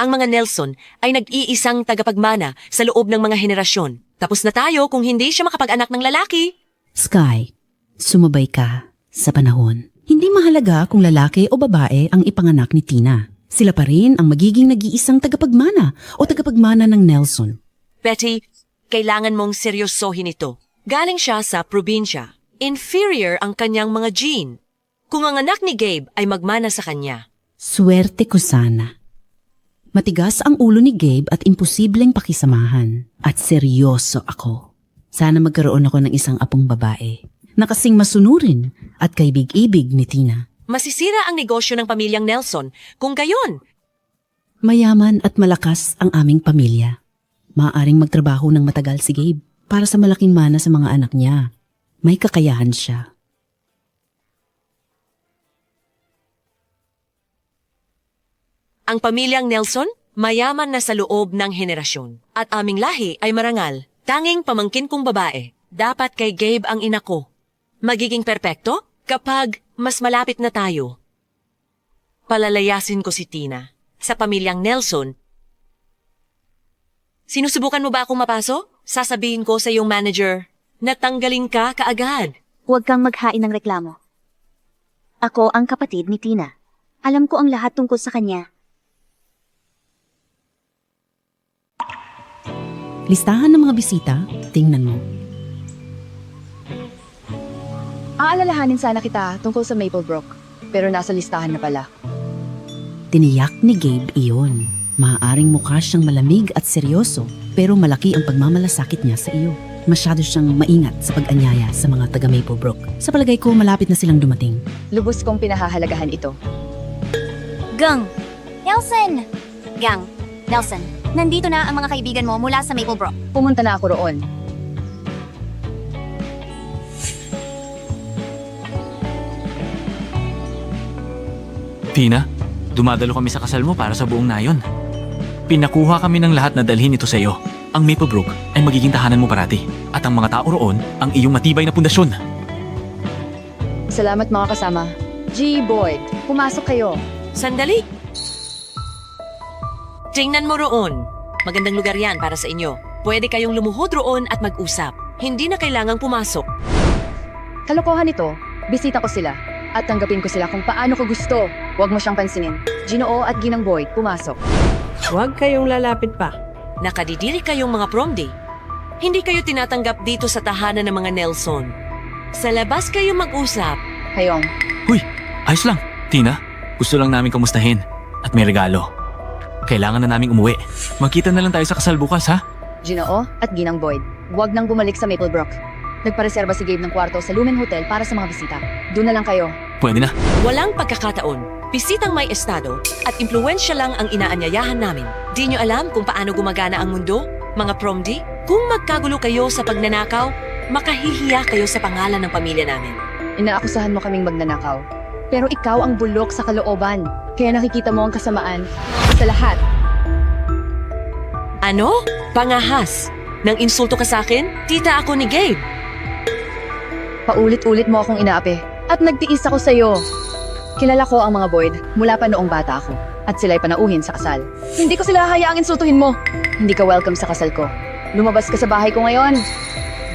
ang mga Nelson ay nag-iisang tagapagmana sa loob ng mga henerasyon. Tapos na tayo kung hindi siya makapag-anak ng lalaki. Sky, sumabay ka sa panahon. Hindi mahalaga kung lalaki o babae ang ipanganak ni Tina. Sila pa rin ang magiging nag-iisang tagapagmana o tagapagmana ng Nelson. Betty, kailangan mong seryosohin ito. Galing siya sa probinsya. Inferior ang kanyang mga gene. Kung ang anak ni Gabe ay magmana sa kanya. Swerte ko sana. Matigas ang ulo ni Gabe at imposibleng pakisamahan. At seryoso ako. Sana magkaroon ako ng isang apong babae na kasing masunurin at kaibig-ibig ni Tina. Masisira ang negosyo ng pamilyang Nelson kung gayon. Mayaman at malakas ang aming pamilya. Maaaring magtrabaho ng matagal si Gabe para sa malaking mana sa mga anak niya. May kakayahan siya. Ang pamilyang Nelson, mayaman na sa loob ng henerasyon. At aming lahi ay marangal. Tanging pamangkin kong babae Dapat kay Gabe ang ina ko. Magiging perpekto kapag mas malapit na tayo. Palalayasin ko si Tina sa pamilyang Nelson. Sinusubukan mo ba akong mapaso? Sasabihin ko sa iyong manager na tanggalin ka kaagad. Huwag kang maghain ng reklamo. Ako ang kapatid ni Tina. Alam ko ang lahat tungkol sa kanya. Listahan ng mga bisita, tingnan mo. Aalalahanin sana kita tungkol sa Maplebrook, pero nasa listahan na pala. Tiniyak ni Gabe iyon. Maaaring mukha siyang malamig at seryoso, pero malaki ang pagmamalasakit niya sa iyo. Masyado siyang maingat sa pag-anyaya sa mga taga Maplebrook. Sa palagay ko, malapit na silang dumating. Lubos kong pinahahalagahan ito. Gang! Nelson! Gang, Nelson, nandito na ang mga kaibigan mo mula sa Maplebrook. Pumunta na ako roon. Tina, dumadalo kami sa kasal mo para sa buong nayon. Pinakuha kami ng lahat na dalhin ito sa iyo. Ang Maplebrook ay magiging tahanan mo parati. At ang mga tao roon ang iyong matibay na pundasyon. Salamat mga kasama. G. Boyd, pumasok kayo. Sandali! Tingnan mo roon. Magandang lugar yan para sa inyo. Pwede kayong lumuhod roon at mag-usap. Hindi na kailangang pumasok. Kalokohan ito, bisita ko sila. At tanggapin ko sila kung paano ko gusto. Huwag mo siyang pansinin. Ginoo at Ginang Boyd, pumasok. Huwag kayong lalapit pa. Nakadidiri kayong mga prom day. Hindi kayo tinatanggap dito sa tahanan ng mga Nelson. Sa labas kayo mag-usap. Hayong. Huy, ayos lang. Tina, gusto lang namin kamustahin. At may regalo. Kailangan na naming umuwi. Magkita na lang tayo sa kasal bukas, ha? Ginoo at Ginang Boyd, huwag nang bumalik sa Maplebrook. Nagpareserba si Gabe ng kwarto sa Lumen Hotel para sa mga bisita. Doon na lang kayo. Pwede na. Walang pagkakataon. Bisitang may estado at impluensya lang ang inaanyayahan namin. Di nyo alam kung paano gumagana ang mundo, mga prom day? Kung magkagulo kayo sa pagnanakaw, makahihiya kayo sa pangalan ng pamilya namin. Inaakusahan mo kaming magnanakaw. Pero ikaw ang bulok sa kalooban. Kaya nakikita mo ang kasamaan sa lahat. Ano? Pangahas? Nang insulto ka sa akin? Tita ako ni Gabe. Paulit-ulit mo akong inaapi. At nagtiis ako sa'yo. Kilala ko ang mga Boyd mula pa noong bata ako. At sila'y panauhin sa kasal. Hindi ko sila hayaang insultuhin mo. Hindi ka welcome sa kasal ko. Lumabas ka sa bahay ko ngayon.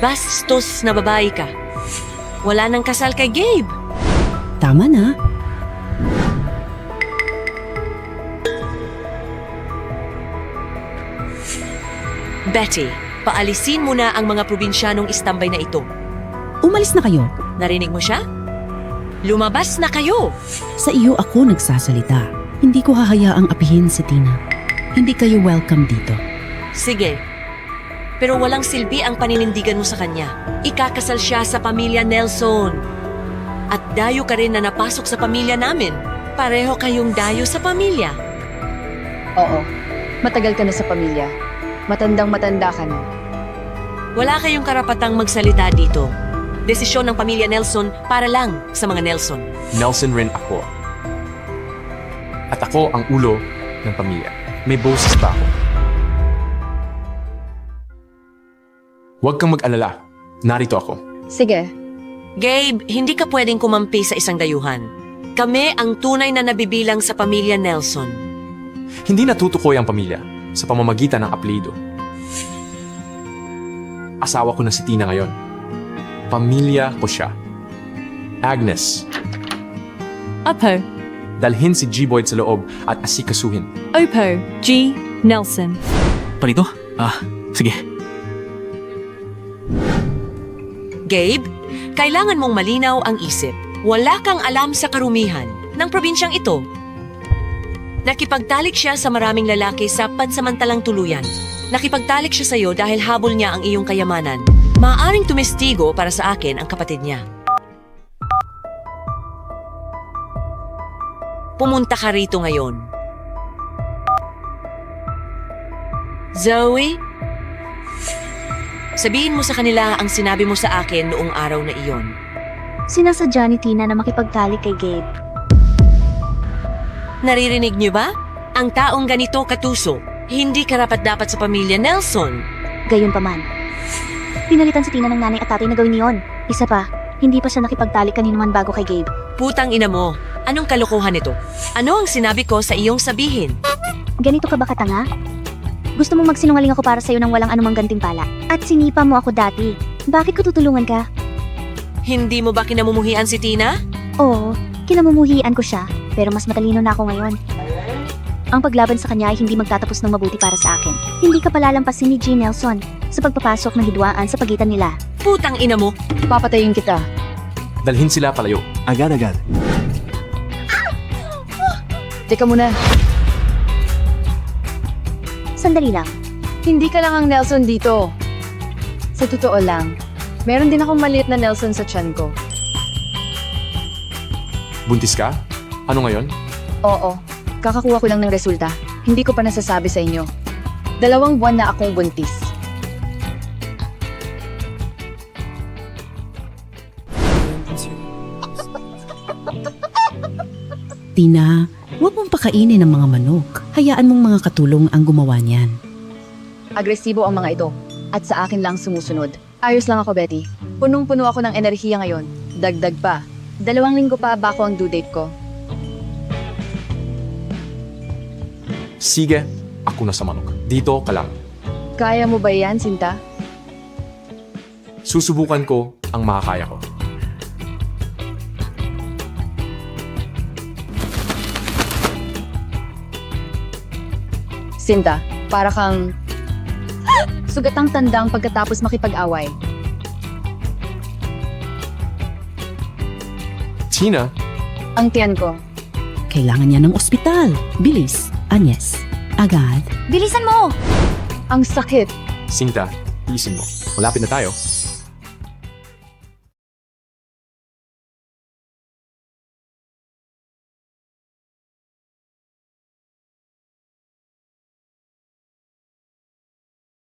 Bastos na babae ka. Wala nang kasal kay Gabe. Tama na. Betty, paalisin mo na ang mga probinsyanong istambay na ito. Umalis na kayo. Narinig mo siya? Lumabas na kayo! Sa iyo ako nagsasalita. Hindi ko hahayaang apihin si Tina. Hindi kayo welcome dito. Sige. Pero walang silbi ang paninindigan mo sa kanya. Ikakasal siya sa pamilya Nelson. At dayo ka rin na napasok sa pamilya namin. Pareho kayong dayo sa pamilya. Oo. Matagal ka na sa pamilya. Matandang-matanda ka na. Wala kayong karapatang magsalita dito. Desisyon ng pamilya Nelson para lang sa mga Nelson. Nelson rin ako. At ako ang ulo ng pamilya. May boses pa ako. Huwag kang mag-alala. Narito ako. Sige. Gabe, hindi ka pwedeng kumampi sa isang dayuhan. Kami ang tunay na nabibilang sa pamilya Nelson. Hindi natutukoy ang pamilya sa pamamagitan ng apelyido. Asawa ko na si Tina ngayon. Pamilya ko siya. Agnes. Apo. Dalhin si G. Boyd sa loob at asikasuhin. Opo. G. Nelson. Parito? Sige. Gabe, kailangan mong malinaw ang isip. Wala kang alam sa karumihan ng probinsyang ito. Nakipagtalik siya sa maraming lalaki sa pansamantalang tuluyan. Nakipagtalik siya sa iyo dahil habol niya ang iyong kayamanan. Maaaring tumestigo para sa akin ang kapatid niya. Pumunta ka rito ngayon. Zoe? Sabihin mo sa kanila ang sinabi mo sa akin noong araw na iyon. Sinasadya ni Tina na makipagtalik kay Gabe. Naririnig niyo ba? Ang taong ganito katuso, hindi karapat-dapat sa pamilya Nelson. Gayunpaman, Pinalitan si Tina ng nanay at tatay na gawin niyon. Isa pa, hindi pa siya nakipagtalik kaninuman bago kay Gabe. Putang ina mo, anong kalokohan ito? Ano ang sinabi ko sa iyong sabihin? Ganito ka ba katanga? Gusto mong magsinungaling ako para sa'yo nang walang anumang gantimpala. At sinipa mo ako dati. Bakit ko tutulungan ka? Hindi mo ba kinamumuhian si Tina? Oo, kinamumuhian ko siya. Pero mas matalino na ako ngayon. Ang paglaban sa kanya ay hindi magtatapos ng mabuti para sa akin. Hindi ka palalampasin ni G. Nelson sa pagpapasok ng hidwaan sa pagitan nila. Putang ina mo! Papatayin kita. Dalhin sila palayo. Agad-agad. Teka muna. Sandali lang. Hindi ka lang ang Nelson dito. Sa totoo lang, meron din akong maliit na Nelson sa tiyan ko. Buntis ka? Ano ngayon? Oo, kakakuha ko lang ng resulta. Hindi ko pa nasasabi sa inyo. 2 buwan na akong buntis. Tina, huwag mong pakainin ang mga manok. Hayaan mong mga katulong ang gumawa niyan. Agresibo ang mga ito. At sa akin lang sumusunod. Ayos lang ako, Betty. Punong-puno ako ng enerhiya ngayon. Dagdag pa. 2 linggo pa bako ang due date ko. Sige, ako na sa manok. Dito ka lang. Kaya mo ba yan, Sinta? Susubukan ko ang makakaya ko. Sinta, para kang sugatang tandang pagkatapos makipag-away. Tina, Ang tiyan ko. Kailangan niya ng ospital. Bilis, Agnes. Agad. Bilisan mo! Ang sakit. Sinta, isin mo. Malapit na tayo.